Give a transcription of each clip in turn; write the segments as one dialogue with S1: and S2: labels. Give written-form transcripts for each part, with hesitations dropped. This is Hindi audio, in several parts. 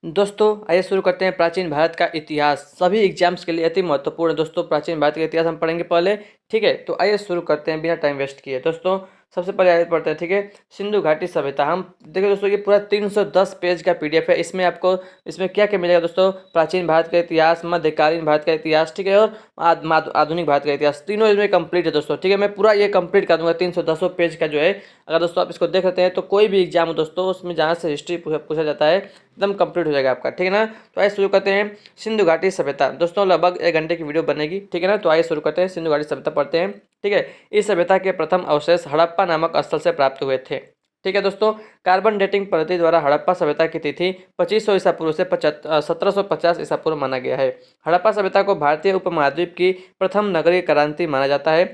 S1: दोस्तों आइए शुरू करते हैं प्राचीन भारत का इतिहास। सभी एग्जाम्स के लिए अति महत्वपूर्ण है दोस्तों। प्राचीन भारत का इतिहास हम पढ़ेंगे पहले, ठीक है। तो आइए शुरू करते हैं बिना टाइम वेस्ट किए। दोस्तों सबसे पहले आइए पढ़ते हैं, ठीक है। सिंधु घाटी सभ्यता। हम देखिए दोस्तों, ये पूरा 310 पेज का पीडीएफ है। इसमें आपको इसमें क्या क्या मिलेगा दोस्तों? प्राचीन भारत का इतिहास, मध्यकालीन भारत का इतिहास, ठीक है, और आधुनिक भारत का इतिहास, तीनों इसमें कंप्लीट है दोस्तों, ठीक है। मैं पूरा ये कंप्लीट कर दूंगा 310 पेज का जो है। अगर दोस्तों आप इसको देख लेते हैं तो कोई भी एग्जाम हो दोस्तों, उसमें जहाँ से हिस्ट्री पूछा जाता है एकदम कंप्लीट हो जाएगा आपका, ठीक है ना। तो आइए शुरू करते हैं सिंधु घाटी सभ्यता। दोस्तों लगभग 1 घंटे की वीडियो बनेगी, ठीक है ना। तो आइए शुरू करते हैं, सिंधु घाटी सभ्यता पढ़ते हैं, ठीक है। इस सभ्यता के प्रथम अवशेष हड़प्पा नामक स्थल से प्राप्त हुए थे, ठीक है दोस्तों। कार्बन डेटिंग पद्धति द्वारा हड़प्पा सभ्यता की तिथि 2500 ईसा पूर्व से 1750 ईसा पूर्व माना गया है। हड़प्पा सभ्यता को भारतीय उपमहाद्वीप की प्रथम नगरीय क्रांति माना जाता है।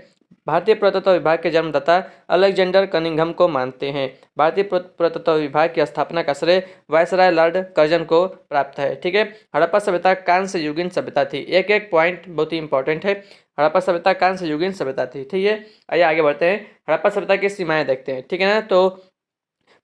S1: भारतीय पुरातत्व विभाग के जन्मदाता अलेक्जेंडर कनिंघम को मानते हैं। भारतीय पुरातत्व विभाग की स्थापना का श्रेय वायसराय लॉर्ड कर्जन को प्राप्त है, ठीक है। हड़प्पा सभ्यता कांस्य युगीन सभ्यता थी। एक एक पॉइंट बहुत ही इंपॉर्टेंट है। हड़प्पा सभ्यता कांस्य युगीन सभ्यता थी, ठीक है। आइए आगे बढ़ते हैं, हड़प्पा सभ्यता की सीमाएं देखते हैं, ठीक है ना। तो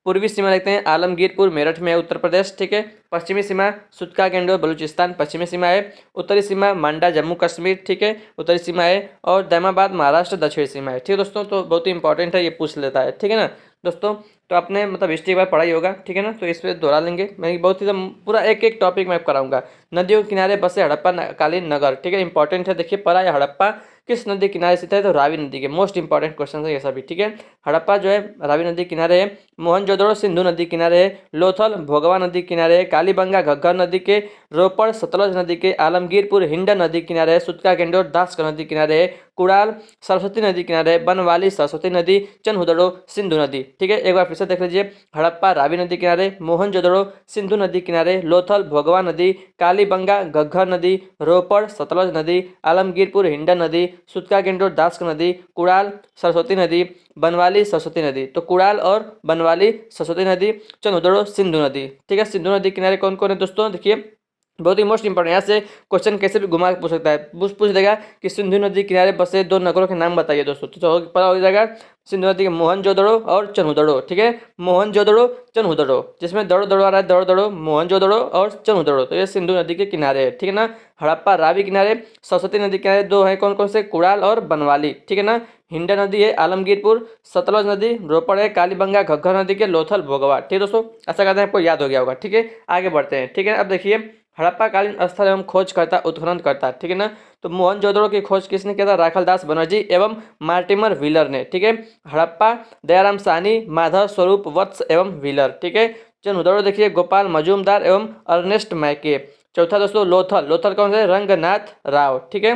S1: पूर्वी सीमा देखते हैं, आलमगीरपुर मेरठ में है उत्तर प्रदेश, ठीक है। पश्चिमी सीमा सुतका गेंडोर बलूचिस्तान पश्चिमी सीमा है। उत्तरी सीमा मांडा जम्मू कश्मीर, ठीक है, उत्तरी सीमा है। और दैमाबाद महाराष्ट्र दक्षिणी सीमा है, ठीक है दोस्तों। तो बहुत ही इंपॉर्टेंट है, ये पूछ लेता है, ठीक है ना दोस्तों। तो आपने मतलब हिस्ट्री एक बार पढ़ाई होगा, ठीक है ना। तो इस पर दोहरा लेंगे, मैं बहुत ही पूरा एक एक टॉपिक मैं कराऊंगा। नदियों के किनारे बसे हड़प्पा कालीन नगर, ठीक है, इंपॉर्टेंट है। देखिए पहला है हड़प्पा किस नदी किनारे स्थित है, तो रावी नदी के। मोस्ट इंपॉर्टेंट क्वेश्चन है ये सभी, ठीक है। हड़प्पा जो है रावी नदी किनारे है। मोहनजोदड़ो सिंधु नदी किनारे है। लोथल भोगवा नदी किनारे है। कालीबंगा घग्गर नदी के। रोपड़ सतलज नदी के। आलमगीरपुर हिंडन नदी किनारे है। सुतका गेंडोर दास नदी किनारे है। कुड़ाल सरस्वती नदी किनारे है। बनवाली सरस्वती नदी। चनहुदड़ो सिंधु नदी, ठीक है। एक बार फिर से देख लीजिए, हड़प्पा रावी नदी किनारे, मोहनजोदड़ो सिंधु नदी किनारे, लोथल भोगवा नदी, कालीबंगा घग्गर नदी, रोपड़ सतलज नदी, आलमगीरपुर हिंडन नदी, सुतका गेंडोर दास नदी, कुड़ाल सरस्वती नदी, बनवाली सरस्वती नदी। तो कुड़ाल और बनवाली सरस्वती नदी, चंदुदड़ो सिंधु नदी, ठीक है। सिंधु नदी किनारे कौन कौन है दोस्तों? देखिए बहुत ही मोस्ट इंपॉर्टेंट, यहाँ से क्वेश्चन कैसे भी घुमा के पूछ सकता है। पूछ देगा कि सिंधु नदी किनारे बसे 2 नगरों के नाम बताइए दोस्तों। तो पता हो जाएगा सिंधु नदी के मोहनजोदड़ो और चनहुदड़ो, ठीक है। मोहनजोदड़ो चनहुदड़ो, जिसमें दड़ो दड़ो आ रहा है, दड़ो दड़ो मोहनजोदड़ो और चनहुदड़ो। तो ये सिंधु नदी के किनारे है, ठीक है ना। हड़प्पा रावी किनारे, सरस्वती नदी किनारे 2 है, कौन कौन से? कुड़ाल और बनवाली, ठीक है ना। हिंडा नदी है आलमगीरपुर, सतलज नदी रोपड़ है, कालीबंगा घग्गर नदी के, लोथल भोगवा, ठीक है दोस्तों। ऐसा करते हैं आपको याद हो गया होगा, ठीक है। आगे बढ़ते हैं, ठीक है। अब देखिए हड़प्पा कालीन स्थल एवं खोज करता उत्खनन करता, ठीक है ना। तो मोहनजोदड़ो की खोज किसने किया था? राखलदास बनर्जी एवं मार्टिमर व्हीलर ने, ठीक है। हड़प्पा दयाराम साहनी, माधव स्वरूप वत्स एवं व्हीलर, ठीक है। चनहुदड़ो देखिए गोपाल मजूमदार एवं अर्नेस्ट मैके। चौथा दोस्तों लोथल, लोथल कौन से? रंगनाथ राव, ठीक है।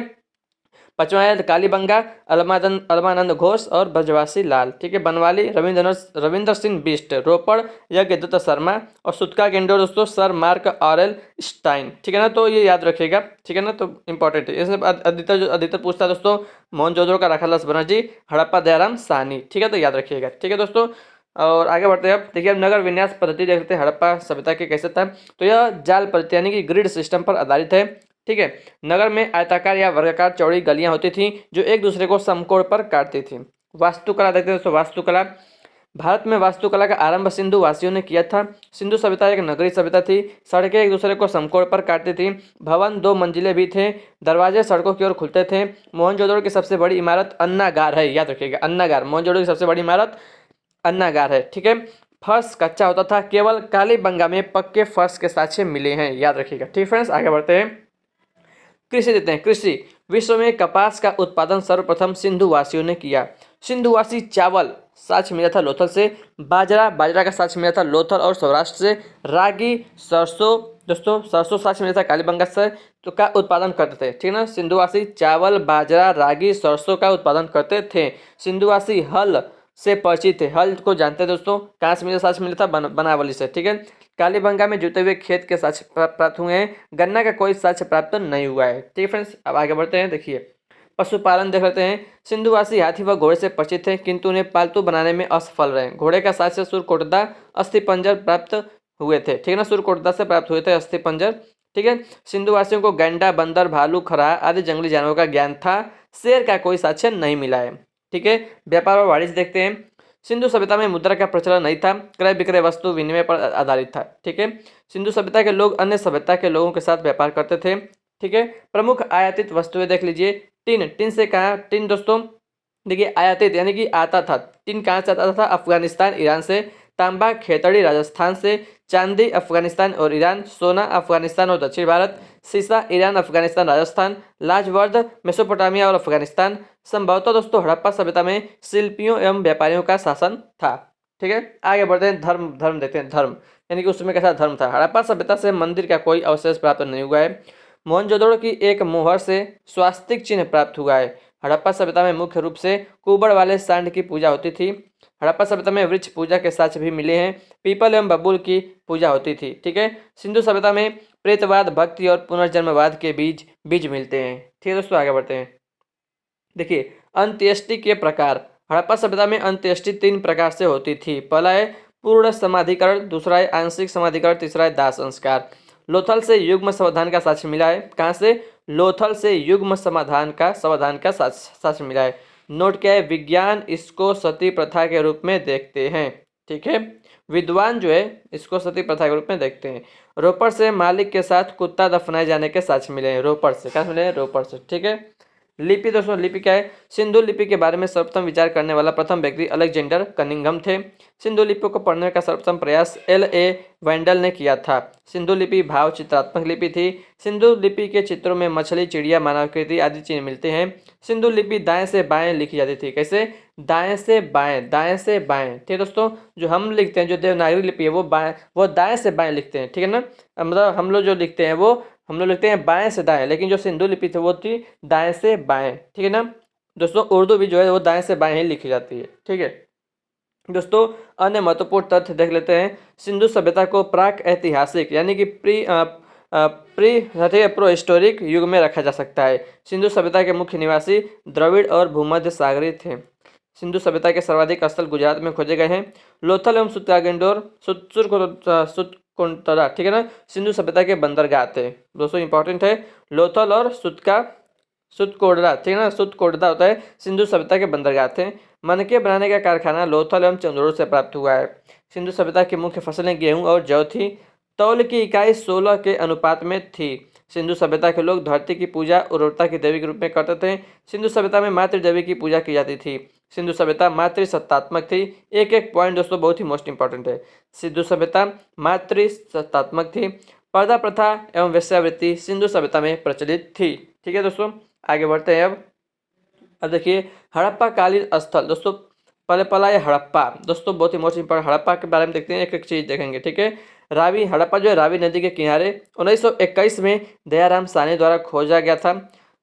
S1: पांचवा है कालीबंगा अलमानंद घोष और ब्रजवासी लाल, ठीक है। बनवाली रविंद्र सिंह बिष्ट। रोपड़ यज्ञदत्त शर्मा। और सुतका गेंडोर दोस्तों सर मार्क ऑरेल स्टाइन, ठीक है ना। तो ये याद रखिएगा, ठीक है ना। तो इंपॉर्टेंट है, इसमें अधिकतर पूछता है दोस्तों मोहनजोदड़ो का राखालदास बनर्जी, हड़प्पा दयाराम साहनी, ठीक है। तो याद रखिएगा, ठीक है दोस्तों। और आगे बढ़ते हैं, अब देखिए अब नगर विन्यास पद्धति देख लेते हैं हड़प्पा सभ्यता के कैसे था। तो यह जाल पद्धति यानी कि ग्रिड सिस्टम पर आधारित है, ठीक है। नगर में आयताकार या वर्गाकार चौड़ी गलियां होती थीं जो एक दूसरे को समकोण पर काटती थीं। वास्तुकला देखते हैं दोस्तों। वास्तुकला, भारत में वास्तुकला का आरंभ सिंधु वासियों ने किया था। सिंधु सभ्यता एक नगरीय सभ्यता थी। सड़कें एक दूसरे को समकोण पर काटती थीं। भवन 2 मंजिले भी थे। दरवाजे सड़कों की ओर खुलते थे। मोहनजोदड़ो की सबसे बड़ी इमारत अन्नागार है, याद रखिएगा अन्नागार। मोहनजोदड़ो की सबसे बड़ी इमारत अन्नागार है, ठीक है। फर्श कच्चा होता था, केवल कालीबंगा में पक्के फर्श के साक्ष्य मिले हैं, याद रखिएगा, ठीक फ्रेंड्स। आगे बढ़ते हैं, कृषि देते हैं। कृषि, विश्व में कपास का उत्पादन सर्वप्रथम सिंधुवासियों ने किया। सिंधुवासी चावल साक्ष्य मिला था लोथल से। बाजरा का साक्ष्य मिला था लोथल और सौराष्ट्र से। रागी सरसों दोस्तों, सरसों साक्ष्य मिला था कालीबंगा से, तो का उत्पादन करते थे, ठीक है ना। सिंधुवासी चावल बाजरा रागी सरसों का उत्पादन करते थे। सिंधुवासी हल से परिचित थे। हल को जानते हैं दोस्तों, कहाँ से मिला? साक्ष्य मिला था बनावली से, ठीक है। कालीबंगा में जुते हुए खेत के साक्ष्य प्राप्त हुए हैं। गन्ना का कोई साक्ष्य प्राप्त नहीं हुआ है, ठीक है फ्रेंड्स। अब आगे बढ़ते हैं, देखिए पशुपालन देख लेते हैं। सिंधुवासी हाथी व घोड़े से परिचित थे किंतु उन्हें पालतू बनाने में असफल रहे। घोड़े का साक्ष्य सुरकोटदा अस्थिपंजर प्राप्त हुए थे, ठीक है ना। सुरकोटदा से प्राप्त हुए थे अस्थिपंजर, ठीक है। सिंधुवासियों को गैंडा बंदर भालू खरहा आदि जंगली जानवरों का ज्ञान था। शेर का कोई साक्ष्य नहीं मिला है, ठीक है। व्यापार और वाणिज्य देखते हैं। सिंधु सभ्यता में मुद्रा का प्रचलन नहीं था, क्रय विक्रय वस्तु विनिमय पर आधारित था। ठीक है, सिंधु सभ्यता के लोग अन्य सभ्यता के लोगों के साथ व्यापार करते थे। ठीक है, प्रमुख आयातित वस्तुएं देख लीजिए। टिन, टिन से कहा, टिन दोस्तों देखिए आयातित यानी कि आता था। टिन कहाँ से आता था? अफगानिस्तान ईरान से। तांबा खेतड़ी राजस्थान से। चांदी अफगानिस्तान और ईरान। सोना अफगानिस्तान और दक्षिण भारत। सीसा ईरान अफगानिस्तान राजस्थान। लाजवर्द मेसोपोटामिया और अफगानिस्तान। संभवतः दोस्तों हड़प्पा सभ्यता में शिल्पियों एवं व्यापारियों का शासन था। ठीक है, आगे बढ़ते हैं। धर्म, धर्म देखते हैं। धर्म यानी कि उसमें कैसा धर्म था। हड़प्पा सभ्यता से मंदिर का कोई अवशेष प्राप्त नहीं हुआ है। मोहनजोदड़ो की एक मोहर से स्वास्तिक चिन्ह प्राप्त हुआ है। हड़प्पा सभ्यता में मुख्य रूप से कुबड़ वाले सांड की पूजा होती थी। हड़प्पा सभ्यता में वृक्ष पूजा के साक्ष्य भी मिले हैं। पीपल एवं बबूल की पूजा होती थी। ठीक है, सिंधु सभ्यता में प्रेतवाद, भक्ति और पुनर्जन्मवाद के बीज बीज मिलते हैं। ठीक है दोस्तों, आगे बढ़ते हैं। देखिए अंत्येष्टि के प्रकार। हड़प्पा सभ्यता में अंत्येष्टि 3 प्रकार से होती थी। पहला है पूर्ण समाधिकरण, दूसरा है आंशिक समाधिकरण, तीसरा है दाह संस्कार। लोथल से युग्म समाधान का साक्ष्य मिला है। कहाँ से? लोथल से युग्म समाधान का साक्ष्य मिला है। नोट क्या है? विज्ञान इसको सती प्रथा के रूप में देखते हैं। ठीक है, विद्वान जो है इसको सती प्रथा के रूप में देखते हैं। रोपड़ से मालिक के साथ कुत्ता दफनाए जाने के साक्ष्य मिले हैं। रोपड़ से, कहाँ से मिले हैं? रोपड़ से। ठीक है, लिपि दोस्तों, लिपि क्या है? सिंधु लिपि के बारे में सर्वप्रथम विचार करने वाला प्रथम व्यक्ति अलेक्जेंडर कनिंघम थे। सिंधु लिपि को पढ़ने का सर्वप्रथम प्रयास L.A. वेंडल ने किया था। सिंधु लिपि भाव चित्रात्मक लिपि थी। सिंधु लिपि के चित्रों में मछली, चिड़िया, मानवाकृति आदि चिन्ह मिलते हैं। सिंधु लिपि दाएं से बाएं लिखी जाती थी। कैसे? दाएं से बाएं, दाएं से बाएं। ठीक है दोस्तों, जो हम लिखते हैं, जो देवनागरी लिपि है वो दाएं से बाएं लिखते हैं। ठीक है ना, मतलब हम लोग जो लिखते हैं वो हम लोग लिखते हैं बाएं से दाएं, लेकिन जो सिंधु लिपि थी वो थी दाएं से बाएं। ठीक है ना दोस्तों, उर्दू भी जो है वो दाएं से बाएं ही लिखी जाती है। ठीक है दोस्तों, अन्य महत्वपूर्ण तथ्य देख लेते हैं। सिंधु सभ्यता को प्राक ऐतिहासिक यानी कि प्रो हिस्टोरिक युग में रखा जा सकता है। सिंधु सभ्यता के मुख्य निवासी द्रविड़ और भूमध्य सागरी थे। सिंधु सभ्यता के सर्वाधिक स्थल गुजरात में खोजे गए हैं। लोथल एवं सुतकुंतला। ठीक है ना, सिंधु सभ्यता के बंदरगाह थे। दोस्तों इंपॉर्टेंट है, लोथल और सुतकोडरा। ठीक है ना, सुतकोडरा होता है सिंधु सभ्यता के बंदरगाह थे। मनके बनाने का कारखाना लोथल एवं चंदोड़ से प्राप्त हुआ है। सिंधु सभ्यता की मुख्य फसलें गेहूं और जौ थी। तौल की इकाई 16 के अनुपात में थी। सिंधु सभ्यता के लोग धरती की पूजा उर्वरता की देवी के रूप में करते थे। सिंधु सभ्यता में मातृ देवी की पूजा की जाती थी। सिंधु सभ्यता मातृसत्तात्मक थी। एक एक पॉइंट दोस्तों बहुत ही मोस्ट इंपॉर्टेंट है। सिंधु सभ्यता मातृसत्तात्मक थी। पर्दा प्रथा एवं वेश्यावृत्ति सिंधु सभ्यता में प्रचलित थी। ठीक है दोस्तों, आगे बढ़ते हैं। अब देखिए हड़प्पा कालीन स्थल। दोस्तों पहले पहला है हड़प्पा। दोस्तों बहुत ही मोस्ट इंपॉर्टेंट, हड़प्पा के बारे में देखते हैं, एक एक चीज देखेंगे। ठीक है, रावी हड़प्पा जो है रावी नदी के किनारे 1921 में दयाराम साहनी द्वारा खोजा गया था।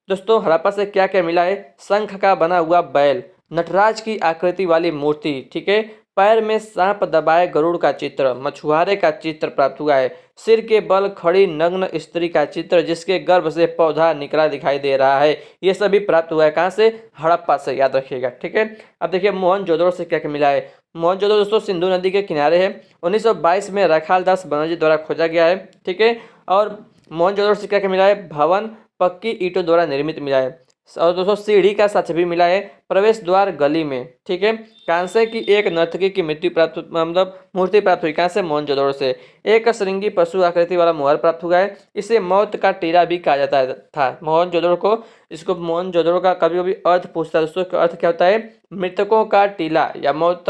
S1: दोस्तों हड़प्पा से क्या क्या मिला है? शंख का बना हुआ बैल, नटराज की आकृति वाली मूर्ति। ठीक है, पैर में सांप दबाए गरुड़ का चित्र, मछुआरे का चित्र प्राप्त हुआ है। सिर के बल खड़ी नग्न स्त्री का चित्र जिसके गर्भ से पौधा निकला दिखाई दे रहा है। ये सभी प्राप्त हुआ है कहाँ से? हड़प्पा से, याद रखिएगा। ठीक है, अब देखिए मोहनजोदड़ो से क्या क्या मिला है। मोहनजोदड़ो दोस्तों सिंधु नदी के किनारे है। 1922 में रखाल दास बनर्जी द्वारा खोजा गया है। ठीक है, और मोहनजोदड़ो से क्या क्या मिला है? भवन पक्की ईंटों द्वारा निर्मित मिला है। और दोस्तों सीढ़ी का साक्ष्य भी मिला है प्रवेश द्वार गली में। ठीक है, कांसे की एक नर्तकी की मृत्यु प्राप्त मतलब मूर्ति प्राप्त हुई कहाँ से? मोहनजोदड़ो से। एक श्रृंगी पशु आकृति वाला मुहर प्राप्त हुआ है। इसे मौत का टीला भी कहा जाता था। मोहनजोदड़ो को, इसको मोहनजोदड़ो का कभी कभी अर्थ पूछता है दोस्तों, इसका अर्थ क्या होता है? मृतकों का टीला या मौत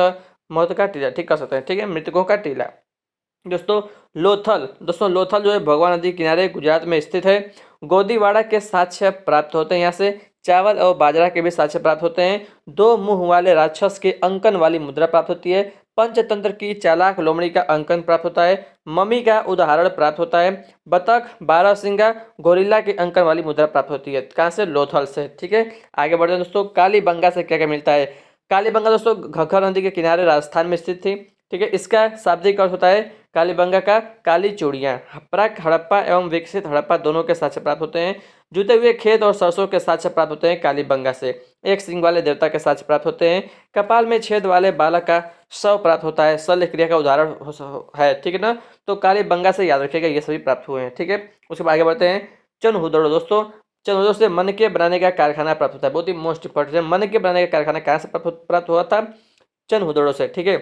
S1: का टीला। ठीक कर सकते हैं। ठीक है, मृतकों का टीला। दोस्तों लोथल जो है भगवा नदी किनारे गुजरात में स्थित है। गोदीवाड़ा के साक्ष्य प्राप्त होते हैं। यहाँ से चावल और बाजरा के भी साक्ष्य प्राप्त होते हैं। 2 मुंह वाले राक्षस के अंकन वाली मुद्रा प्राप्त होती है। पंचतंत्र की चालाक लोमड़ी का अंकन प्राप्त होता है। मम्मी का उदाहरण प्राप्त होता है। बतख, बारहसिंगा, गोरिल्ला के अंकन वाली मुद्रा प्राप्त होती है। कहाँ से? लोथल से। ठीक है, आगे बढ़ते हैं दोस्तों। कालीबंगा से क्या क्या मिलता है? कालीबंगा दोस्तों घग्गर नदी के किनारे राजस्थान में स्थित थी। ठीक है, इसका शाब्दिक अर्थ होता है कालीबंगा का काली चूड़ियाँ। प्राक हड़प्पा एवं विकसित हड़प्पा दोनों के साक्ष्य प्राप्त होते हैं। जुते हुए खेत और सरसों के साक्ष्य प्राप्त होते हैं कालीबंगा से। एक सिंग वाले देवता के साक्ष्य प्राप्त होते हैं। कपाल में छेद वाले बालक का शव प्राप्त होता है, शल्य क्रिया का उदाहरण है। ठीक है ना, तो कालीबंगा से याद रखिएगा ये सभी प्राप्त हुए हैं। ठीक है, उसके बाद आगे बढ़ते हैं। चंदहुदड़ो दोस्तों, चंदहुदड़ो से मनके बनाने का कारखाना प्राप्त होता है। बहुत ही मोस्ट इंपॉर्टेंट है। मनके बनाने का कारखाना कहाँ से प्राप्त हुआ था? चंद हुदड़ों से, ठीक है।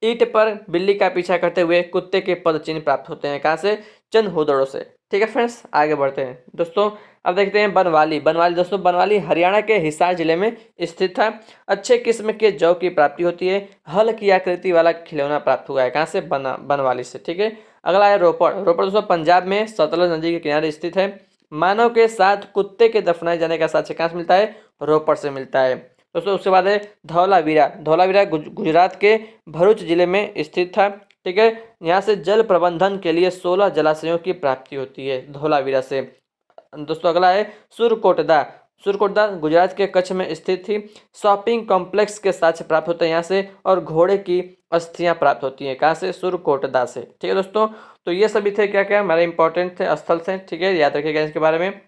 S1: ईंट पर बिल्ली का पीछा करते हुए कुत्ते के पद चिन्ह प्राप्त होते हैं, कहाँ से? चंद हुदड़ों से, ठीक है फ्रेंड्स। आगे बढ़ते हैं दोस्तों, अब देखते हैं बनवाली। बनवाली दोस्तों, बनवाली हरियाणा के हिसार जिले में स्थित था। अच्छे किस्म के जौ की प्राप्ति होती है। हल की आकृति वाला खिलौना प्राप्त हुआ है, कहाँ से? बनवाली से, ठीक है। अगला है रोपड़। रोपड़ दोस्तों पंजाब में सतलज नदी के किनारे स्थित है। मानव के साथ कुत्ते के दफनाए जाने का साक्ष्य कहाँ से मिलता है? रोपड़ से मिलता है दोस्तों। उसके बाद है धौलावीरा। धौलावीरा गुजरात के भरूच जिले में स्थित था, ठीक है। यहाँ से जल प्रबंधन के लिए 16 जलाशयों की प्राप्ति होती है धौलावीरा से दोस्तों। अगला है सुरकोटदा। सुरकोटदा गुजरात के कच्छ में स्थित थी। शॉपिंग कॉम्प्लेक्स के साक्ष्य प्राप्त होते हैं यहाँ से, और घोड़े की अस्थियां प्राप्त होती हैं, कहाँ से? सुरकोटदा से, ठीक है दोस्तों। तो ये सभी थे क्या क्या हमारे इंपॉर्टेंट थे स्थल से, ठीक है, याद रखिएगा इसके बारे में।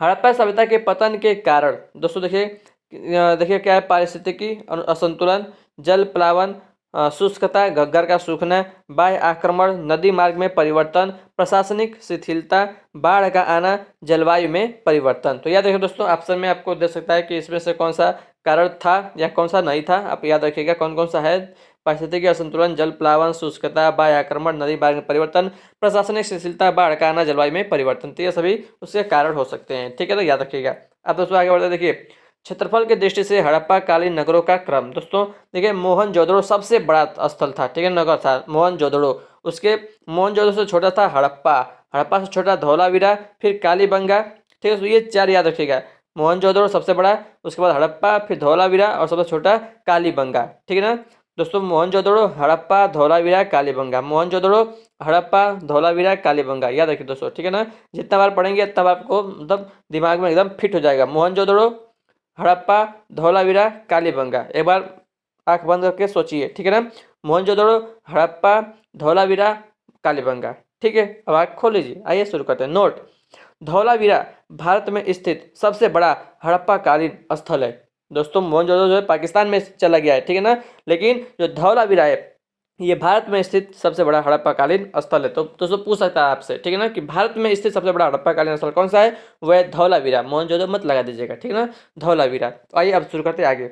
S1: हड़प्पा सभ्यता के पतन के कारण दोस्तों देखिए, देखिए क्या है? पारिस्थितिकी असंतुलन, जल प्लावन, शुष्कता, घग्गर का सूखना, बाह्य आक्रमण, नदी मार्ग में परिवर्तन, प्रशासनिक शिथिलता, बाढ़ का आना, जलवायु में परिवर्तन। तो याद रखिए दोस्तों, ऑप्शन में आपको दे सकता है कि इसमें से कौन सा कारण था या कौन सा नहीं था। आप याद रखिएगा कौन कौन सा है। पारिस्थितिकी असंतुलन, जल प्लावन, शुष्कता, बाह्य आक्रमण, नदी मार्ग में परिवर्तन, प्रशासनिक शिथिलता, बाढ़ का आना, जलवायु में परिवर्तन। तो ये सभी उसके कारण हो सकते हैं, ठीक है, तो याद रखिएगा। अब दोस्तों आगे बढ़ते देखिए, क्षेत्रफल की दृष्टि से हड़प्पा कालीन नगरों का क्रम। दोस्तों देखिए, मोहनजोदड़ो सबसे बड़ा स्थल था, ठीक है, नगर था मोहनजोदड़ो। उसके मोहनजोदड़ो से छोटा था हड़प्पा, हड़प्पा से छोटा धौलावीरा, फिर कालीबंगा, ठीक है। तो ये चार याद रखिएगा, मोहनजोदड़ो सबसे बड़ा, उसके बाद हड़प्पा, फिर धौलावीरा और सबसे छोटा कालीबंगा, ठीक है ना दोस्तों। मोहनजोदड़ो, हड़प्पा, धौलावीरा, कालीबंगा, मोहनजोदड़ो, हड़प्पा, धौलावीरा, कालीबंगा, याद रखिए दोस्तों, ठीक है ना। जितना बार पढ़ेंगे उतना बार आपको मतलब दिमाग में एकदम फिट हो जाएगा। मोहनजोदड़ो, हड़प्पा, धौलावीरा, कालीबंगा। एक बार आंख बंद करके सोचिए, ठीक है ना। मोहनजोदड़ो, हड़प्पा, धौलावीरा, कालीबंगा, ठीक है। अब आंख खोल लीजिए, आइए शुरू करते हैं। नोट, धौलावीरा भारत में स्थित सबसे बड़ा हड़प्पा कालीन स्थल है दोस्तों। मोहनजोदड़ो जो है पाकिस्तान में चला गया है, ठीक है ना, लेकिन जो धौलावीरा है ये भारत में स्थित सबसे बड़ा हड़प्पाकालीन स्थल है। तो दोस्तों पूछ सकता है आपसे, ठीक है ना, कि भारत में स्थित सबसे बड़ा हड़प्पाकालीन स्थल कौन सा है? वह धौलावीरा। मोहनजोदड़ो मत लगा दीजिएगा, ठीक है ना, धौलावीरा। तो आइए अब शुरू करते हैं आगे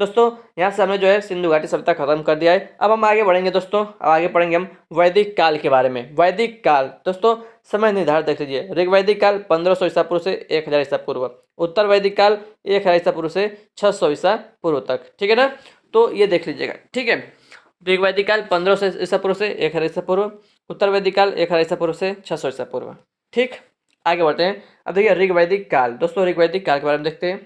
S1: दोस्तों। यहाँ से हमने जो है सिंधु घाटी सभ्यता खत्म कर दिया है। अब हम आगे बढ़ेंगे दोस्तों, अब आगे पढ़ेंगे हम वैदिक काल के बारे में। वैदिक काल दोस्तों, समय निर्धारण देख लीजिए। ऋग्वैदिक काल 1500 ईसा पूर्व से 1000 ईसा पूर्व। उत्तर वैदिक काल 1000 ईसा पूर्व से 600 ईसा पूर्व तक, ठीक है ना। तो ये देख लीजिएगा, ठीक है। ऋग्वैदिक काल 1500 ईसा पूर्व से 1000 ईसा पूर्व। उत्तर वैदिक काल 1000 ईसा पूर्व से 600 ईसा पूर्व, ठीक। आगे बढ़ते हैं। अब देखिए ऋग्वैदिक काल दोस्तों, ऋग्वैदिक काल के बारे में देखते हैं।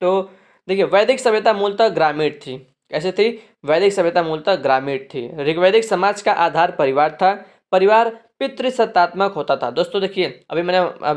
S1: तो देखिए वैदिक सभ्यता मूलतः ग्रामीण थी। कैसे थी? वैदिक सभ्यता मूलतः ग्रामीण थी। ऋग्वैदिक समाज का आधार परिवार था। परिवार पितृसत्तात्मक होता था दोस्तों। देखिए अभी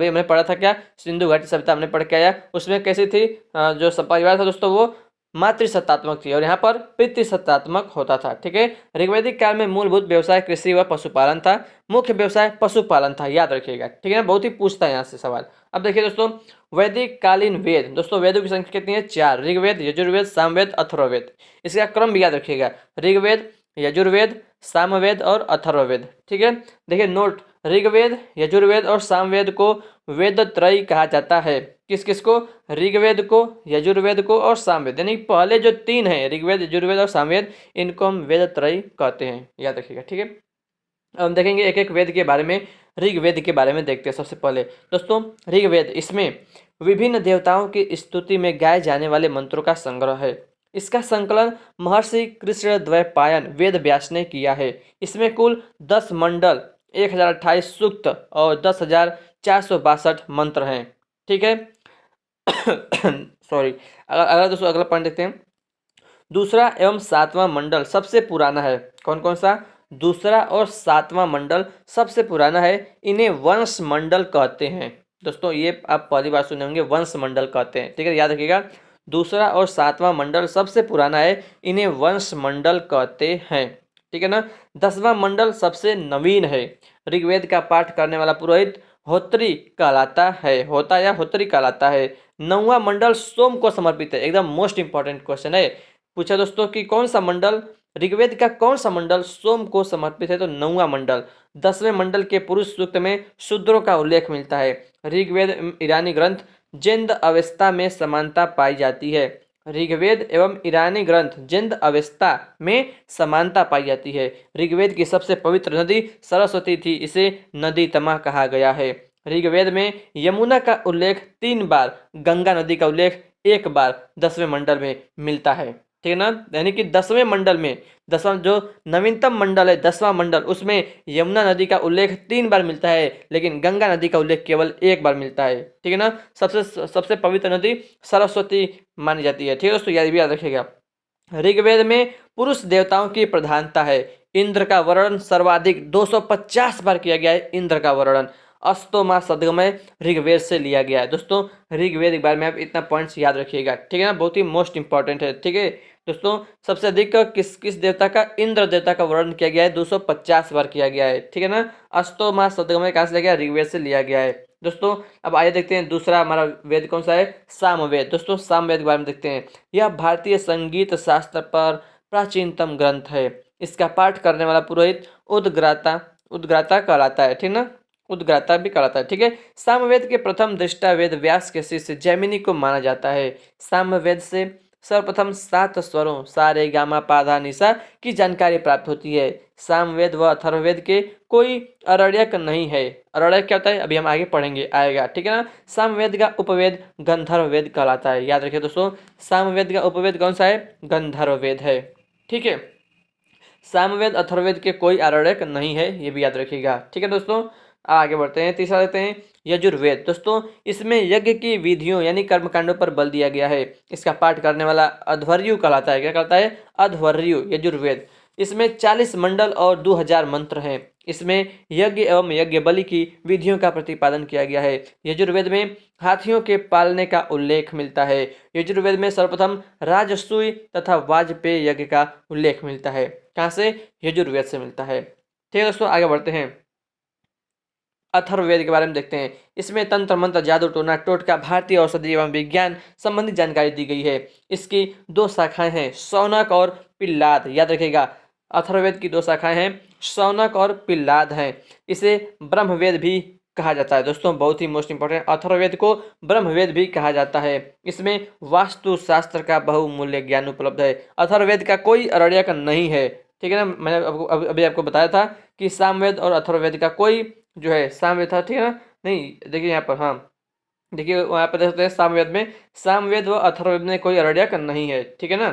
S1: हमने पढ़ा था क्या, सिंधु घाटी सभ्यता हमने पढ़ के आया, उसमें कैसी थी? जो परिवार था दोस्तों वो मातृसत्तात्मक थी, और यहाँ पर पितृसत्तात्मक होता था, ठीक है। ऋग्वैदिक काल में मूलभूत व्यवसाय कृषि व पशुपालन था। मुख्य व्यवसाय पशुपालन था, याद रखिएगा, ठीक है ना, बहुत ही पूछता है यहाँ से सवाल। अब देखिए दोस्तों, वैदिक कालीन वेद दोस्तों, वेदों की संख्या कितनी है? 4। ऋग्वेद, यजुर्वेद, सामवेद, अथर्ववेद। इसका क्रम भी याद रखिएगा, ऋग्वेद, यजुर्वेद, सामवेद और अथर्ववेद, ठीक है। देखिए नोट, ऋग्वेद, यजुर्वेद और सामवेद को वेद त्रयी कहा जाता है। किस किस को? ऋग्वेद को, यजुर्वेद को और सामवेद, यानी पहले जो 3 हैं ऋग्वेद, यजुर्वेद और सामवेद, इनको हम वेद त्रयी कहते हैं, याद रखिएगा, ठीक है। अब हम देखेंगे एक एक वेद के बारे में। ऋग्वेद के बारे में देखते हैं सबसे पहले दोस्तों। ऋग्वेद, इसमें विभिन्न देवताओं की स्तुति में गाए जाने वाले मंत्रों का संग्रह है। इसका संकलन महर्षि कृष्णद्वैपायन वेद व्यास ने किया है। इसमें कुल 10 मंडल, 1028 सूक्त और 10,462 मंत्र हैं, ठीक है। सॉरी, अगर दोस्तों अगला पॉइंट देखते हैं। दूसरा एवं 7वां मंडल सबसे पुराना है। कौन कौन सा? दूसरा और 7वां मंडल सबसे पुराना है। इन्हें वंश मंडल कहते हैं दोस्तों। ये आप पहली बार सुने होंगे, वंश मंडल कहते हैं, ठीक है, याद रखिएगा। दूसरा और 7वां मंडल सबसे पुराना है, इन्हें वंश मंडल कहते हैं, ठीक है ना। 10वां मंडल सबसे नवीन है। ऋग्वेद का पाठ करने वाला पुरोहित होत्री कहलाता है, होता या होत्री कहलाता है। 9वां मंडल सोम को समर्पित है। एकदम मोस्ट इंपॉर्टेंट क्वेश्चन है, पूछा दोस्तों कि कौन सा मंडल, ऋग्वेद का कौन सा मंडल सोम को समर्पित है? तो 9वां मंडल। 10वें मंडल के पुरुष सूक्त में शूद्रों का उल्लेख मिलता है। ऋग्वेद ईरानी ग्रंथ जिंद अवस्था में समानता पाई जाती है। ऋग्वेद एवं ईरानी ग्रंथ जिंद अवेस्ता में समानता पाई जाती है। ऋग्वेद की सबसे पवित्र नदी सरस्वती थी, इसे नदी तमा कहा गया है। ऋग्वेद में यमुना का उल्लेख 3 बार, गंगा नदी का उल्लेख 1 बार 10वें मंडल में मिलता है। ठीक है ना, यानी कि 10वें मंडल में, 10वां जो नवीनतम मंडल है 10वां मंडल, उसमें यमुना नदी का उल्लेख 3 बार मिलता है, लेकिन गंगा नदी का उल्लेख केवल 1 बार मिलता है। ठीक है ना, सबसे सबसे पवित्र नदी सरस्वती मानी जाती है। ठीक है दोस्तों, याद भी याद रखिएगा। ऋग्वेद में पुरुष देवताओं की प्रधानता है। इंद्र का वर्णन सर्वाधिक 250 बार किया गया है। इंद्र का वर्णन अस्तोमा सदगमय ऋग्वेद से लिया गया है। दोस्तों ऋग्वेद के बारे में आप इतना पॉइंट्स याद रखिएगा। ठीक है ना, बहुत ही मोस्ट इंपॉर्टेंट है। ठीक है दोस्तों, सबसे अधिक किस किस देवता का, इंद्र देवता का वर्णन किया गया है, 250 बार किया गया है। ठीक है ना, अस्तोमा सदगमय कहाँ से लिया गया, ऋग्वेद से लिया गया है। दोस्तों अब आइए देखते हैं दूसरा हमारा वेद कौन सा है, सामवेद। दोस्तों सामवेद के बारे में देखते हैं। यह भारतीय संगीत शास्त्र पर प्राचीनतम ग्रंथ है। इसका पाठ करने वाला पुरोहित उद्गाता उद्गाता कहलाता है। ठीक ना, उद्गाता भी कहलाता है। ठीक है, सामवेद के प्रथम दृष्टा वेद व्यास के शिष्य जैमिनी को माना जाता है। सामवेद से सर्वप्रथम 7 स्वरों सा रे गा मा पा धा नि सा की जानकारी प्राप्त होती है। सामवेद व अथर्ववेद के कोई अरण्यक नहीं है। अरण्यक क्या होता है, अभी हम आगे पढ़ेंगे, आएगा। ठीक है ना, सामवेद का उपवेद गंधर्व वेद कहलाता है। याद रखिए दोस्तों, सामवेद का उपवेद कौन सा है, गंधर्व वेद है। ठीक है, सामवेद अथर्ववेद के कोई आरण्यक नहीं है, ये भी याद रखिएगा। ठीक है दोस्तों, आगे बढ़ते हैं। तीसरा लेते हैं यजुर्वेद। दोस्तों इसमें यज्ञ की विधियों यानी कर्मकांडों पर बल दिया गया है। इसका पाठ करने वाला अध्वर्यु कहलाता है। क्या कहलाता है, अध्वर्यु। यजुर्वेद, इसमें 40 मंडल और 2000 मंत्र हैं। इसमें यज्ञ एवं यज्ञ बलि की विधियों का प्रतिपादन किया गया है। यजुर्वेद में हाथियों के पालने का उल्लेख मिलता है। यजुर्वेद में सर्वप्रथम राजसूय तथा वाजपेय यज्ञ का उल्लेख मिलता है। कहाँ से, यजुर्वेद से मिलता है। ठीक है दोस्तों, आगे बढ़ते हैं। अथर्ववेद के बारे में देखते हैं। इसमें तंत्र मंत्र जादू टोना टोटका भारतीय औषधि एवं विज्ञान संबंधी जानकारी दी गई है। इसकी 2 शाखाएं हैं, शौनक और पिल्लाद। याद रखिएगा, अथर्ववेद की 2 शाखाएं हैं, शौनक और पिल्लाद हैं। इसे ब्रह्मवेद भी कहा जाता है। दोस्तों बहुत ही मोस्ट इंपॉर्टेंट, अथर्ववेद को ब्रह्मवेद भी कहा जाता है। इसमें वास्तु शास्त्र का बहुमूल्य ज्ञान उपलब्ध है। अथर्ववेद का कोई अरण्यक नहीं है। ठीक है ना, मैंने अभी आपको बताया था कि सामवेद और अथर्ववेद का कोई जो है, सामवेद था, ठीक है ना, नहीं देखिए यहाँ पर, हाँ देखिए वहाँ पर देखते हैं सामवेद में, सामवेद व अथर्ववेद में कोई अरण्यक नहीं है। ठीक है ना,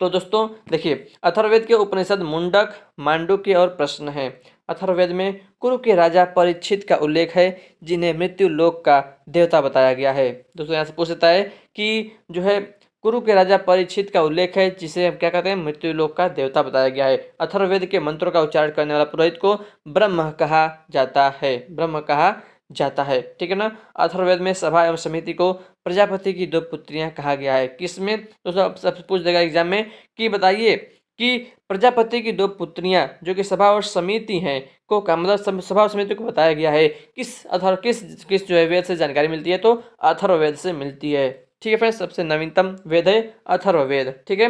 S1: तो दोस्तों देखिए, अथर्ववेद के उपनिषद मुंडक, मांडुक्य और प्रश्न है। अथर्ववेद में कुरु के राजा परीक्षित का उल्लेख है, जिन्हें मृत्यु लोक का देवता बताया गया है। दोस्तों यहाँ से पूछता है कि जो है कुरु के राजा परीक्षित का उल्लेख है, जिसे हम क्या कहते हैं, मृत्यु लोक का देवता बताया गया है। अथर्ववेद के मंत्रों का उच्चारण करने वाला पुरोहित को ब्रह्म कहा जाता है। ब्रह्म कहा जाता है। ठीक है ना, अथर्ववेद में सभा एवं समिति को प्रजापति की 2 पुत्रियां कहा गया है। किसमें, दोस्तों सब पूछ देगा एग्जाम में कि बताइए कि प्रजापति की 2 पुत्रियां जो कि सभा और समिति हैं को का मतलब सभा और समिति को बताया गया है, किस जो है वेद से जानकारी मिलती है, तो अथर्ववेद से मिलती है। ठीक है फ्रेंड्स, सबसे नवीनतम वेद है अथर्ववेद। ठीक है,